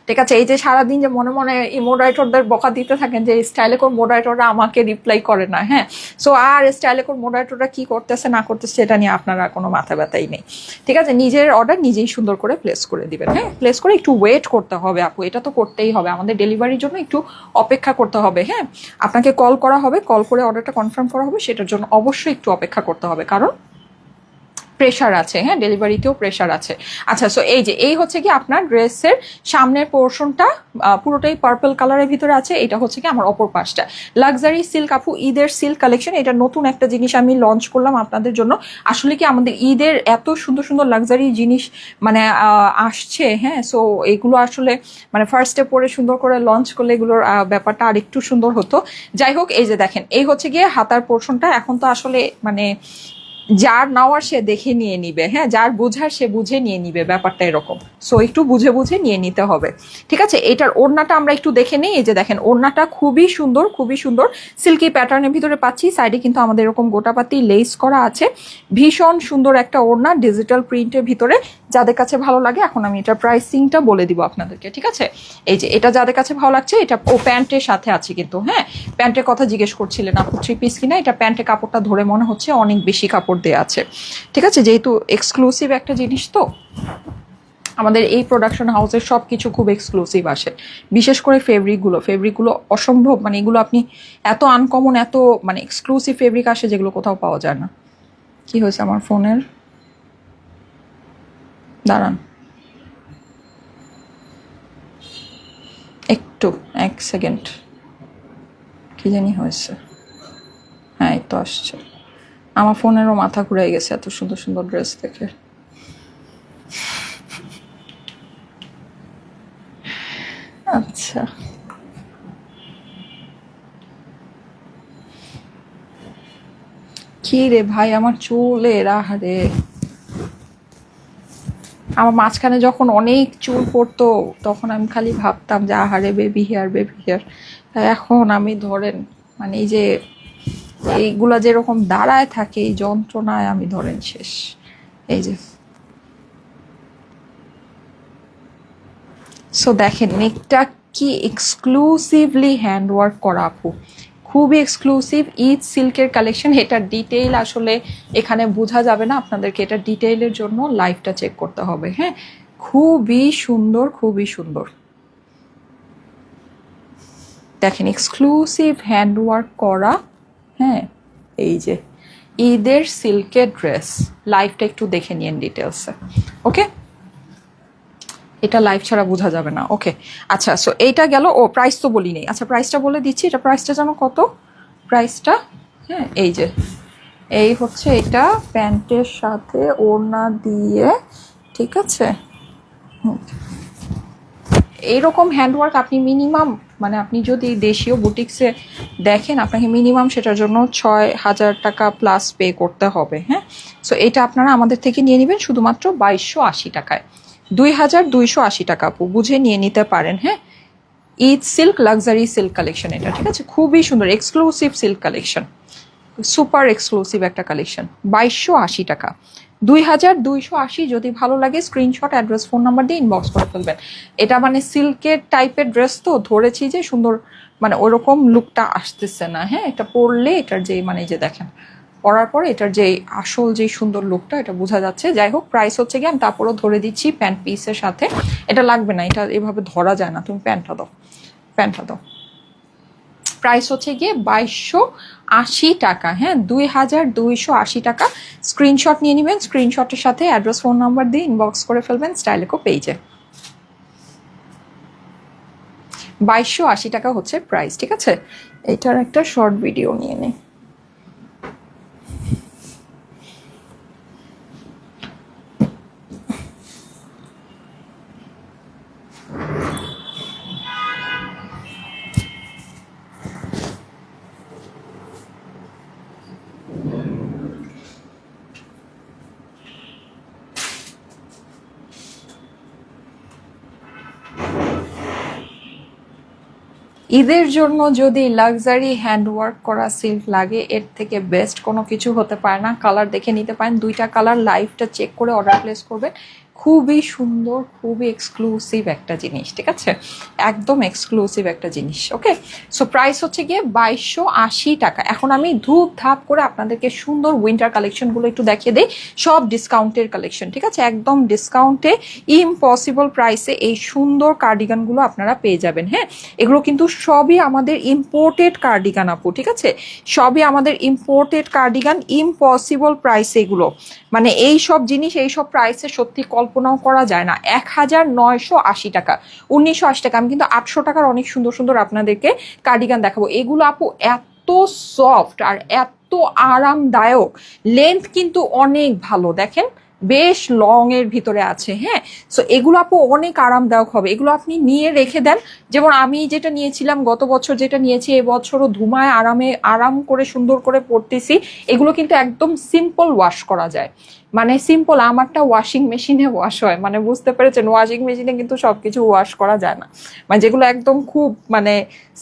ঠিক আছে, এই যে সারাদিন যে মনে মনে মোডারেটরদের বকা দিতে থাকেন যে স্টাইলেকোর মোডারেটররা আমাকে রিপ্লাই করে না, হ্যাঁ সো আর স্টাইলেকোর মোডারেটররা কি করতেছে না করতেছে সেটা নিয়ে আপনারা কোনো মাথা ব্যথাই নেই। ঠিক আছে, নিজের অর্ডার নিজেই সুন্দর করে প্লেস করে দিবেন, হ্যাঁ প্লেস করে একটু ওয়েট করতে হবে আপু, এটা তো করতেই হবে, আমাদের ডেলিভারির জন্য একটু অপেক্ষা করতে হবে। হ্যাঁ আপনাকে কল করা হবে, কল করে অর্ডারটা কনফার্ম করা হবে, সেটার জন্য অবশ্যই একটু অপেক্ষা করতে হবে, কারণ প্রেশার আছে, হ্যাঁ ডেলিভারিতেও প্রেশার আছে। আচ্ছা সো এই যে এই হচ্ছে কি আপনার ড্রেসের সামনের পোর্শনটা পুরোটাই পার্পল কালারের ভিতরে আছে, এটা হচ্ছে কি আমার অপর পাশটা লাক্সারি সিল্ক আপু, ঈদের সিল্ক কালেকশন, এটা নতুন একটা জিনিস আমি লঞ্চ করলাম আপনাদের জন্য। আসলে কি আমাদের ঈদের এত সুন্দর সুন্দর লাক্সারি জিনিস মানে আসছে, হ্যাঁ সো এগুলো আসলে মানে ফার্স্টে পরে সুন্দর করে লঞ্চ করলে এগুলোর ব্যাপারটা আর একটু সুন্দর হতো। যাই হোক, এই যে দেখেন এই হচ্ছে গিয়ে হাতার পোর্শনটা, এখন তো আসলে মানে যার নেওয়ার সে দেখে নিয়ে নিবে, হ্যাঁ যার বুঝার সে বুঝে নিয়ে নিবে, ব্যাপারটা এরকম। সো একটু বুঝে বুঝে নিয়ে নিতে হবে। ঠিক আছে, এটার ওড়নাটা আমরা একটু দেখে নিই। এই যে দেখেন ওড়নাটা খুবই সুন্দর, খুবই সুন্দর সিল্কি প্যাটার্নের ভিতরে পাচ্ছি, সাইডে কিন্তু আমাদের এরকম গোটাপাতি লেস করা আছে, ভীষণ সুন্দর একটা ওড়না ডিজিটাল প্রিন্টের ভিতরে। যাদের কাছে ভালো লাগে, এখন আমি এটার প্রাইসিংটা বলে দিব আপনাদেরকে। ঠিক আছে, এই যে এটা যাদের কাছে ভালো লাগছে, এটা ও প্যান্টের সাথে আছে কিন্তু, হ্যাঁ প্যান্টের কথা জিজ্ঞেস করছিলেন আপু 3 পিস কিনা, এটা প্যান্টের কাপড়টা ধরে মনে হচ্ছে অনেক বেশি কাপড় দেওয়া আছে। ঠিক আছে, যেহেতু এক্সক্লুসিভ একটা জিনিস, তো আমাদের এই প্রোডাকশন হাউসের সব কিছু খুব এক্সক্লুসিভ আসে, বিশেষ করে ফেব্রিকগুলো অসম্ভব, মানে এগুলো আপনি এত আনকমন, এত মানে এক্সক্লুসিভ ফেব্রিক আসে যেগুলো কোথাও পাওয়া যায় না। কি হয়েছে আমার ফোনের, দাঁড়ান একটু 1 সেকেন্ড, কি জানি হয়েছে। হ্যাঁ এই তো আসছে, আমার ফোনেরও মাথা ঘুরে গেছে এত সুন্দর সুন্দর ড্রেস দেখে। আচ্ছা কি রে ভাই, আমার চুলে রাহারে, আমার মাঝখানে যখন অনেক চুল পড়তো তখন আমি খালি ভাবতাম যে আহারে বেবি হেয়ার, বেবি হেয়ার। এখন আমি ধরেন মানে এই যে এইগুলা যেরকম দাঁড়ায় থাকে এই যন্ত্রণায় আমি ধরেন শেষ। এই যে সো দেখেন নেকটা কি এক্সক্লুসিভলি হ্যান্ডওয়ার্ক করা আপু, খুবই এক্সক্লুসিভ ঈদ সিল্কের কালেকশন। এটার ডিটেইল আসলে এখানে বোঝা যাবে না আপনাদেরকে, এটা ডিটেইলের জন্য লাইভটা চেক করতে হবে। হ্যাঁ, খুবই সুন্দর, খুবই সুন্দর। দেখেন এক্সক্লুসিভ হ্যান্ডওয়ার্ক করা। হ্যাঁ, এই যে ঈদের সিল্কের ড্রেস, লাইভটা একটু দেখে নিন ডিটেলসে। ওকে, এটা লাইভ ছাড়া বোঝা যাবে না। ওকে, আচ্ছা, সো এইটা গেল। ও প্রাইস তো বলি নেই, আচ্ছা প্রাইসটা বলে দিচ্ছি। এটা প্রাইসটা জানো কত? প্রাইসটা, হ্যাঁ এই যে এই হচ্ছে এটা প্যান্টের সাথে ওড়না দিয়ে, ঠিক আছে। এইরকম হ্যান্ডওয়ার্ক আপনি মিনিমাম, মানে আপনি যদি দেশীয় বুটিক্সে দেখেন আপনাকে মিনিমাম সেটার জন্য 6,000 টাকা প্লাস পে করতে হবে। হ্যাঁ, সো এটা আপনারা আমাদের থেকে নিয়ে নেবেন শুধুমাত্র 2280 টাকায়, 2280 টাকা আপু, বুঝে নিয়ে নিতে পারেন। হ্যাঁ, Eid silk luxury silk collection এটা, ঠিক আছে, খুবই সুন্দর exclusive silk collection, super exclusive একটা কালেকশন। 2280 টাকা, 2280। যদি ভালো লাগে স্ক্রিনশট, অ্যাড্রেস, ফোন নাম্বার দিয়ে ইনবক্স করে ফেলবেন। এটা মানে সিল্কের টাইপের ড্রেস তো ধরেছি যে সুন্দর, মানে ওরকম লুকটা আসতেছে না। হ্যাঁ, এটা পরলে এটার যে মানে যে দেখেন পরার পরে এটার যে আসল যে সুন্দর লুকটা এটা বোঝা যাচ্ছে। যাই হোক, প্রাইস হচ্ছে কি আমি তারপরও ধরে দিচ্ছি প্যান্ট পিসের সাথে। এটা লাগবে না, এটা এভাবে ধরা যায় না, তুমি প্যান্টটা দাও, প্যান্টটা দাও। প্রাইস হচ্ছে গিয়ে 2280 টাকা। হ্যাঁ, 2280 টাকা। স্ক্রিনশট নিয়ে নেবেন, স্ক্রিনশটের সাথে অ্যাড্রেস, ফোন নাম্বার দিয়ে ইনবক্স করে ফেলবেন স্টাইলেকো পেজে। 2280 টাকা হচ্ছে প্রাইস, ঠিক আছে। এটার একটা শর্ট ভিডিও নিয়ে নেই। ঈদের জন্য যদি লাক্সারি হ্যান্ডওয়ার্ক করা সিল্ক লাগে, এর থেকে বেস্ট কোনো কিছু হতে পারে না। কালার দেখে নিতে পারেন, দুইটা কালার, লাইভটা চেক করে অর্ডার প্লেস করবেন। খুবই সুন্দর, খুবই এক্সক্লুসিভ একটা জিনিস, ঠিক আছে, একদম এক্সক্লুসিভ একটা জিনিস। ওকে, সো প্রাইস হচ্ছে গিয়ে 2280 টাকা। এখন আমি ধূপ ধাপ করে আপনাদেরকে সুন্দর উইন্টার কালেকশনগুলো একটু দেখিয়ে দিই, সব ডিসকাউন্টের কালেকশন, ঠিক আছে, একদম ডিসকাউন্টে ইম্পসিবল প্রাইসে এই সুন্দর কার্ডিগানগুলো আপনারা পেয়ে যাবেন। হ্যাঁ, এগুলো কিন্তু সবই আমাদের ইম্পোর্টেড কার্ডিগান আপু, ঠিক আছে, সবই আমাদের ইম্পোর্টেড কার্ডিগান, ইম্পসিবল প্রাইসে এগুলো, মানে এই সব জিনিস এই সব প্রাইসে সত্যি কল্পনাও করা যায় না। 1980 টাকা, 1980 টাকা। আমি কিন্তু 800 টাকার অনেক সুন্দর সুন্দর আপনাদেরকে কার্ডিগান দেখাবো। এগুলো আপু এত সফট আর এত আরামদায়ক, লেন্থ কিন্তু অনেক ভালো, দেখেন বেশ লং এর ভিতরে আছে। হ্যাঁ, সো এগুলো আপু অনেক আরামদায়ক হবে, এগুলো আপনি নিয়ে রেখে দেন। যেমন আমি যেটা নিয়েছিলাম গত বছর, যেটা নিয়েছি এবছরও ধুমায় আরাম করে সুন্দর করে পরতেছি। এগুলো কিন্তু একদম সিম্পল ওয়াশ করা যায়, মানে সিম্পল, আমারটা ওয়াশিং মেশিনে ওয়াশ হয়, মানে বুঝতে পেরেছেন, ওয়াশিং মেশিনে কিন্তু সবকিছু ওয়াশ করা যায় না, মানে যেগুলো একদম খুব মানে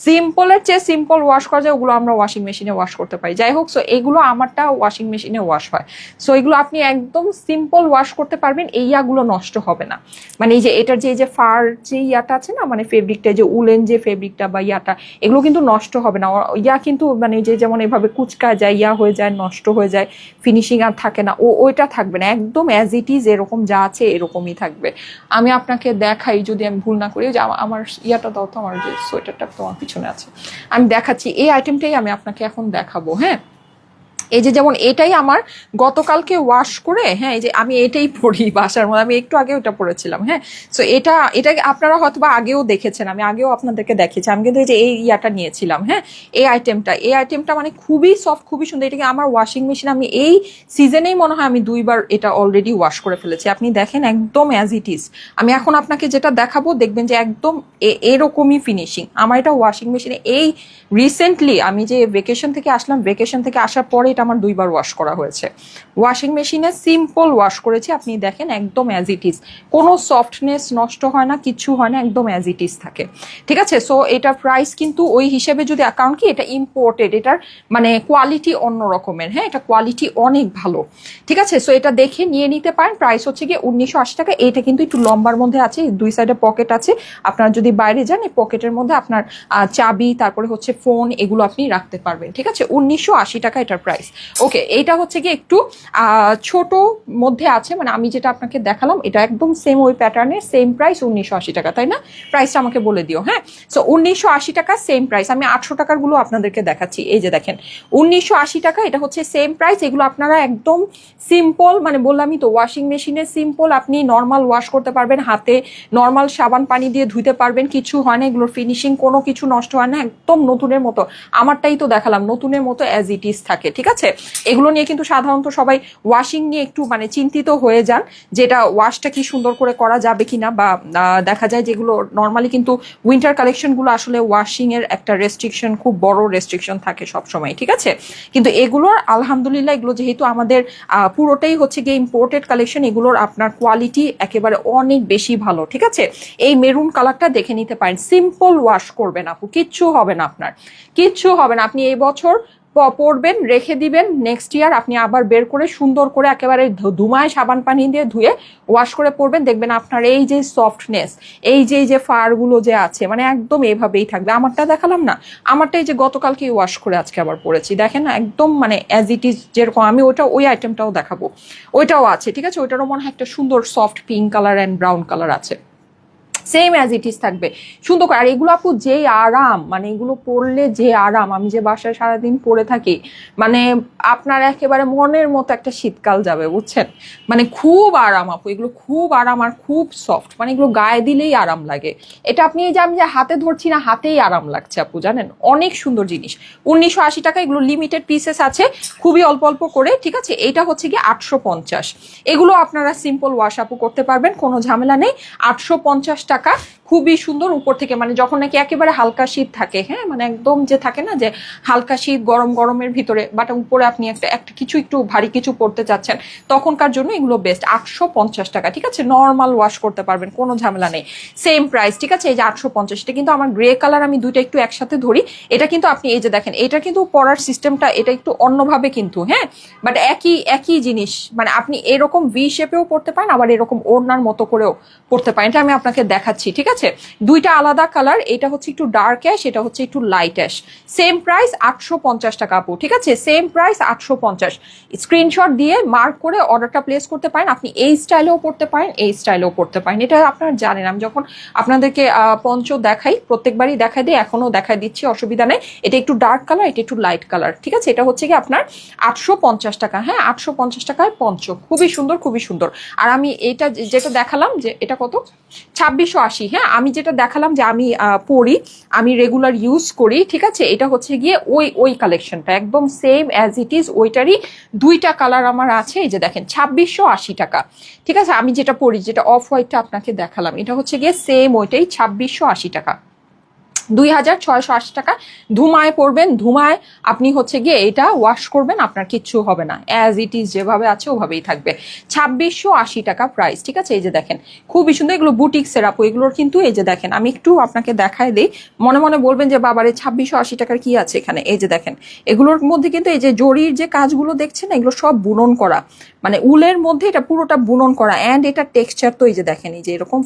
সিম্পলের চেয়ে সিম্পল ওয়াশ করা যায় ওগুলো আমরা ওয়াশিং মেশিনে ওয়াশ করতে পারি। যাই হোক, সো এগুলো আমারটা ওয়াশিং মেশিনে ওয়াশ হয়, সো এগুলো আপনি একদম সিম্পল ওয়াশ করতে পারবেন, এই ইয়াগুলো নষ্ট হবে না। মানে এই যে এটার যে ফার যে ইয়াটা আছে না, মানে ফেব্রিকটা, যে উলেন যে ফেব্রিকটা বা ইয়াটা, এগুলো কিন্তু নষ্ট হবে না। ইয়া কিন্তু মানে যে যেমন এভাবে কুচকা যায়, ইয়া হয়ে যায়, নষ্ট হয়ে যায়, ফিনিশিং আর থাকে না, ওইটা থাকবে না, একদম অ্যাজ ইট ইজ এরকম যা আছে এরকমই থাকবে। আমি আপনাকে দেখাই, যদি আমি ভুল না করি, যে আমার ইয়াটা দাও তো, আমার যে সোয়েটারটা তোমার পিছনে আছে, আমি দেখাচ্ছি, এই আইটেমটাই আমি আপনাকে এখন দেখাবো। হ্যাঁ, এই যে যেমন এটাই আমার গতকালকে ওয়াশ করে, হ্যাঁ এই যে আমি এটাই পরি বাসার মধ্যে, আমি একটু আগে ওটা পরেছিলাম। হ্যাঁ, সো এটা আপনারা হয়তো বা আগেও দেখেছেন, আমি আগেও আপনাদেরকে দেখিয়েছি। আমি কিন্তু এই যে এই ইয়াটা নিয়েছিলাম, হ্যাঁ এই আইটেমটা মানে খুবই সফট, খুবই সুন্দর। এটাকে আমার ওয়াশিং মেশিন, আমি এই সিজনেই মনে হয় আমি 2বার এটা অলরেডি ওয়াশ করে ফেলেছি। আপনি দেখেন একদম অ্যাজ ইট ইজ। আমি এখন আপনাকে যেটা দেখাবো দেখবেন যে একদম এরকমই ফিনিশিং। আমার এটা ওয়াশিং মেশিনে এই রিসেন্টলি আমি যে ভেকেশন থেকে আসলাম, ভেকেশন থেকে আসার পরে এটা আমার 2বার ওয়াশ করা হয়েছে, ওয়াশিং মেশিনে সিম্পল ওয়াশ করেছি, আপনি দেখেন একদম অ্যাজ ইট ইজ, কোনো সফটনেস নষ্ট হয় না, কিছু হয় না, একদম অ্যাজ ইট ইজ থাকে। ঠিক আছে, সো এটা প্রাইস কিন্তু ওই হিসেবে যদি, কারণ কি এটা ইম্পোর্টেড, এটার মানে কোয়ালিটি অন্য রকমের, হ্যাঁ এটা কোয়ালিটি অনেক ভালো। ঠিক আছে, সো এটা দেখে নিয়ে নিতে পারেন। প্রাইস হচ্ছে গিয়ে 1980 টাকা। এটা কিন্তু একটু লম্বার মধ্যে আছে, 2 সাইডে পকেট আছে, আপনার যদি বাইরে যান এই পকেটের মধ্যে আপনার চাবি, তারপরে হচ্ছে ফোন, এগুলো আপনি রাখতে পারবেন। ঠিক আছে, 1980 টাকা এটার প্রাইস। ওকে, এটা হচ্ছে গিয়ে একটু ছোট মধ্যে আছে, মানে আমি যেটা আপনাকে দেখালাম এটা একদম সেম ওই প্যাটার্নের, সেম প্রাইস 1980 টাকা, তাই না? প্রাইসটা আমাকে বলে দিও। হ্যাঁ, সো 1980 টাকা সেম প্রাইস। আমি 800 টাকার গুলো আপনাদেরকে দেখাচ্ছি, এই যে দেখেন 1980 টাকা, এটা হচ্ছে সেম প্রাইস। এগুলো আপনারা একদম সিম্পল, মানে বললামই তো ওয়াশিং মেশিনে সিম্পল, আপনি নর্মাল ওয়াশ করতে পারবেন, হাতে নর্মাল সাবান পানি দিয়ে ধুতে পারবেন, কিছু হয় না, এগুলোর ফিনিশিং কোনো কিছু নষ্ট হয় না, একদম নতুনের মতো। আমারটাই তো দেখালাম নতুনের মতো অ্যাজ ইট ইজ থাকে। ঠিক আছে, এগুলো নিয়ে কিন্তু সাধারণত সবাই ওয়াশিং নিয়ে একটু মানে চিন্তিত হয়ে যান, যেটা ওয়াশটা কি সুন্দর করে করা যাবে কিনা, বা দেখা যায় যেগুলো নর্মালি কিন্তু উইন্টার কালেকশনগুলো আসলে ওয়াশিং এর একটা রেস্ট্রিকশন, খুব বড় রেস্ট্রিকশন থাকে সবসময়। ঠিক আছে, কিন্তু এগুলোর আলহামদুলিল্লাহ এগুলো যেহেতু আমাদের পুরোটাই হচ্ছে গিয়ে ইম্পোর্টেড কালেকশন, এগুলোর আপনার কোয়ালিটি একেবারে অনেক বেশি ভালো। ঠিক আছে, এই মেরুন কালারটা দেখে নিতে পারেন, সিম্পল ওয়াশ করবেন আপু, কিচ্ছু হবে না আপনার, কিচ্ছু হবে না। আপনি এই বছর পরবেন, রেখে দিবেন, নেক্সট ইয়ার আপনি আবার বের করে সুন্দর করে একেবারে ধুমায় সাবান পানি দিয়ে ধুয়ে ওয়াশ করে পরবেন, দেখবেন আপনার এই যে সফটনেস, এই যে ফারগুলো যে আছে, মানে একদম এইভাবেই থাকবে। আমারটা দেখালাম না, আমারটা এই যে গতকালকে ওয়াশ করে আজকে আবার পরেছি, দেখেন না একদম মানে অ্যাজ ইট ইজ যেরকম। আমি ওই আইটেমটাও দেখাবো, ওইটাও আছে। ঠিক আছে, ওইটারও মনে হয় একটা সুন্দর soft pink colour and brown colour আছে, সেম অ্যাজ ইট ইজ থাকবে, সুন্দর করে। আর এগুলো আপু যে আরাম, মানে এগুলো পরলে যে আরাম, আমি যে বাসায় সারাদিন পরে থাকি, মানে আপনার একেবারে মনের মতো একটা শীতকাল যাবে, বুঝছেন? মানে খুব আরাম আপু, এগুলো খুব আরাম আর খুব সফট, মানে এগুলো গায়ে দিলেই আরাম লাগে। এটা আপনি এই যে আমি যে হাতে ধরছি না, হাতেই আরাম লাগছে আপু, জানেন অনেক সুন্দর জিনিস। 1980 টাকা, এগুলো লিমিটেড পিসেস আছে, খুবই অল্প অল্প করে। ঠিক আছে, এটা হচ্ছে গিয়ে 850। এগুলো আপনারা সিম্পল ওয়াশ আপু করতে পারবেন, কোনো ঝামেলা নেই। 850 টাকা, খুবই সুন্দর। উপর থেকে মানে যখন নাকি একেবারে হালকা শীত থাকে, হ্যাঁ মানে একদম যে থাকে না যে হালকা শীত, গরমের ভিতরে, বাট উপরে আপনি একটা কিছু একটু ভারী কিছু পড়তে চাচ্ছেন, তখনকার জন্য এগুলো বেস্ট। 850 টাকা। ঠিক আছে, নর্মাল ওয়াশ করতে পারবেন, কোনো ঝামেলা নেই, সেম প্রাইস। ঠিক আছে, এই যে 850, এটা কিন্তু আমার গ্রে কালার, আমি দুইটা একটু একসাথে ধরি। এটা কিন্তু আপনি এই যে দেখেন, এটা কিন্তু পরার সিস্টেমটা এটা একটু অন্যভাবে কিন্তু, হ্যাঁ বাট একই জিনিস, মানে আপনি এরকম ভি শেপেও পড়তে পারেন, আবার এরকম ওড়নার মতো করেও পড়তে পারেন। এটা আমি আপনাকে দেখাচ্ছি। ঠিক আছে, দুইটা আলাদা কালার, এটা হচ্ছে একটু ডার্ক অ্যাশ, এটা হচ্ছে একটু লাইট অ্যাশ, সেম প্রাইস 850 টাকা আপু। ঠিক আছে, সেম প্রাইস 850। স্ক্রিনশট দিয়ে মার্ক করে অর্ডারটা প্লেস করতে পারেন। আপনি এই স্টাইলেও পড়তে পারেন, এই স্টাইলেও পড়তে পারেন, এটা আপনারা জানেন। আমি যখন আপনাদেরকে পঞ্চ দেখাই, প্রত্যেকবারই দেখাই দিই, এখনো দেখাই দিচ্ছি, অসুবিধা নেই। এটা একটু ডার্ক কালার, এটা একটু লাইট কালার। ঠিক আছে, এটা হচ্ছে কি আপনার 850 টাকা। হ্যাঁ, 850 টাকায় পঞ্চ, খুবই সুন্দর, খুবই সুন্দর। আর আমি এটা যেটা দেখালাম, যে এটা কত, 2680। হ্যাঁ, আমি যেটা দেখালাম যে আমি পরি, আমি রেগুলার ইউজ করি। ঠিক আছে, এটা হচ্ছে গিয়ে ওই কালেকশনটা একদম সেম অ্যাজ ইট ইজ, ওইটারই দুইটা কালার আমার আছে। এই যে দেখেন 2680 টাকা। ঠিক আছে, আমি যেটা পরি, যেটা অফ হোয়াইটটা আপনাকে দেখালাম, এটা হচ্ছে গিয়ে সেম ওইটাই 2680 টাকা। 2680 টাকা। ধুমায় পড়বেন, ধুমায় আপনি হচ্ছে গিয়ে এটা ওয়াশ করবেন, আপনার কিচ্ছু হবে না, অ্যাজ ইট ইজ যেভাবে আছে ওভাবেই থাকবে। 2680 টাকা প্রাইস। ঠিক আছে, এই যে দেখেন খুবই সুন্দর, এগুলো বুটিক সেরাপ, এগুলোর কিন্তু এই যে দেখেন, আমি একটু আপনাকে দেখায় দিই, মনে মনে বলবেন যে বাবারে 2680 টাকার কি আছে এখানে। এই যে দেখেন, এগুলোর মধ্যে কিন্তু এই যে জরির যে কাজগুলো দেখছেন, এগুলো সব বুনন করা, মানে উলের মধ্যে এটা পুরোটা বুনন করা। অ্যান্ড এটা টেক্সচার তো এই যে দেখেন, এই যে এরকম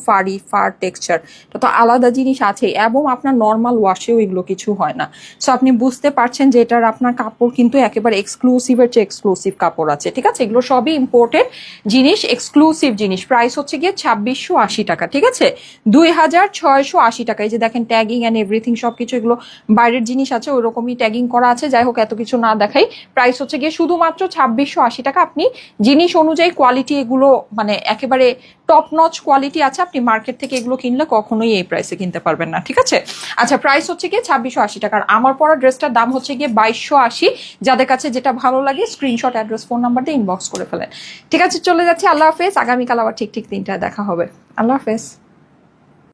ফার টেক্সচার, এটা তো আলাদা জিনিস আছে। এবং আপনার নর্মাল ওয়াশেও এগুলো কিছু হয় না। সো আপনি বুঝতে পারছেন যে এটার আপনার কাপড় কিন্তু একেবারে এক্সক্লুসিভের চেয়ে এক্সক্লুসিভ কাপড় আছে। ঠিক আছে, এগুলো সবই ইম্পোর্টেড জিনিস, এক্সক্লুসিভ জিনিস। প্রাইস হচ্ছে গিয়ে 2680 টাকা। ঠিক আছে, 2680 টাকা। এই যে দেখেন ট্যাগিং অ্যান্ড এভরিথিং সবকিছু, এগুলো বাইরের জিনিস আছে, ওই রকমই ট্যাগিং করা আছে। যাই হোক, এত কিছু না দেখাই, প্রাইস হচ্ছে গিয়ে শুধুমাত্র 2680 টাকা। আপনি জিনিস অনুযায়ী কোয়ালিটি, এগুলো মানে একেবারে টপ নচ কোয়ালিটি আছে। আপনি মার্কেট থেকে এগুলো কিনলে কখনোই এই প্রাইসে কিনতে পারবেন না। ঠিক আছে, আচ্ছা প্রাইস হচ্ছে গিয়ে 2680 টাকা। আর আমার পরা ড্রেসটার দাম হচ্ছে গিয়ে 2280। যাদের কাছে যেটা ভালো লাগে স্ক্রিনশট, অ্যাড্রেস, ফোন নাম্বার দিয়ে ইনবক্স করে ফেলেন। ঠিক আছে, চলে যাচ্ছি, আল্লাহ হাফেজ। আগামীকাল আবার ঠিক 3টায় দেখা হবে। আল্লাহ হাফেজ।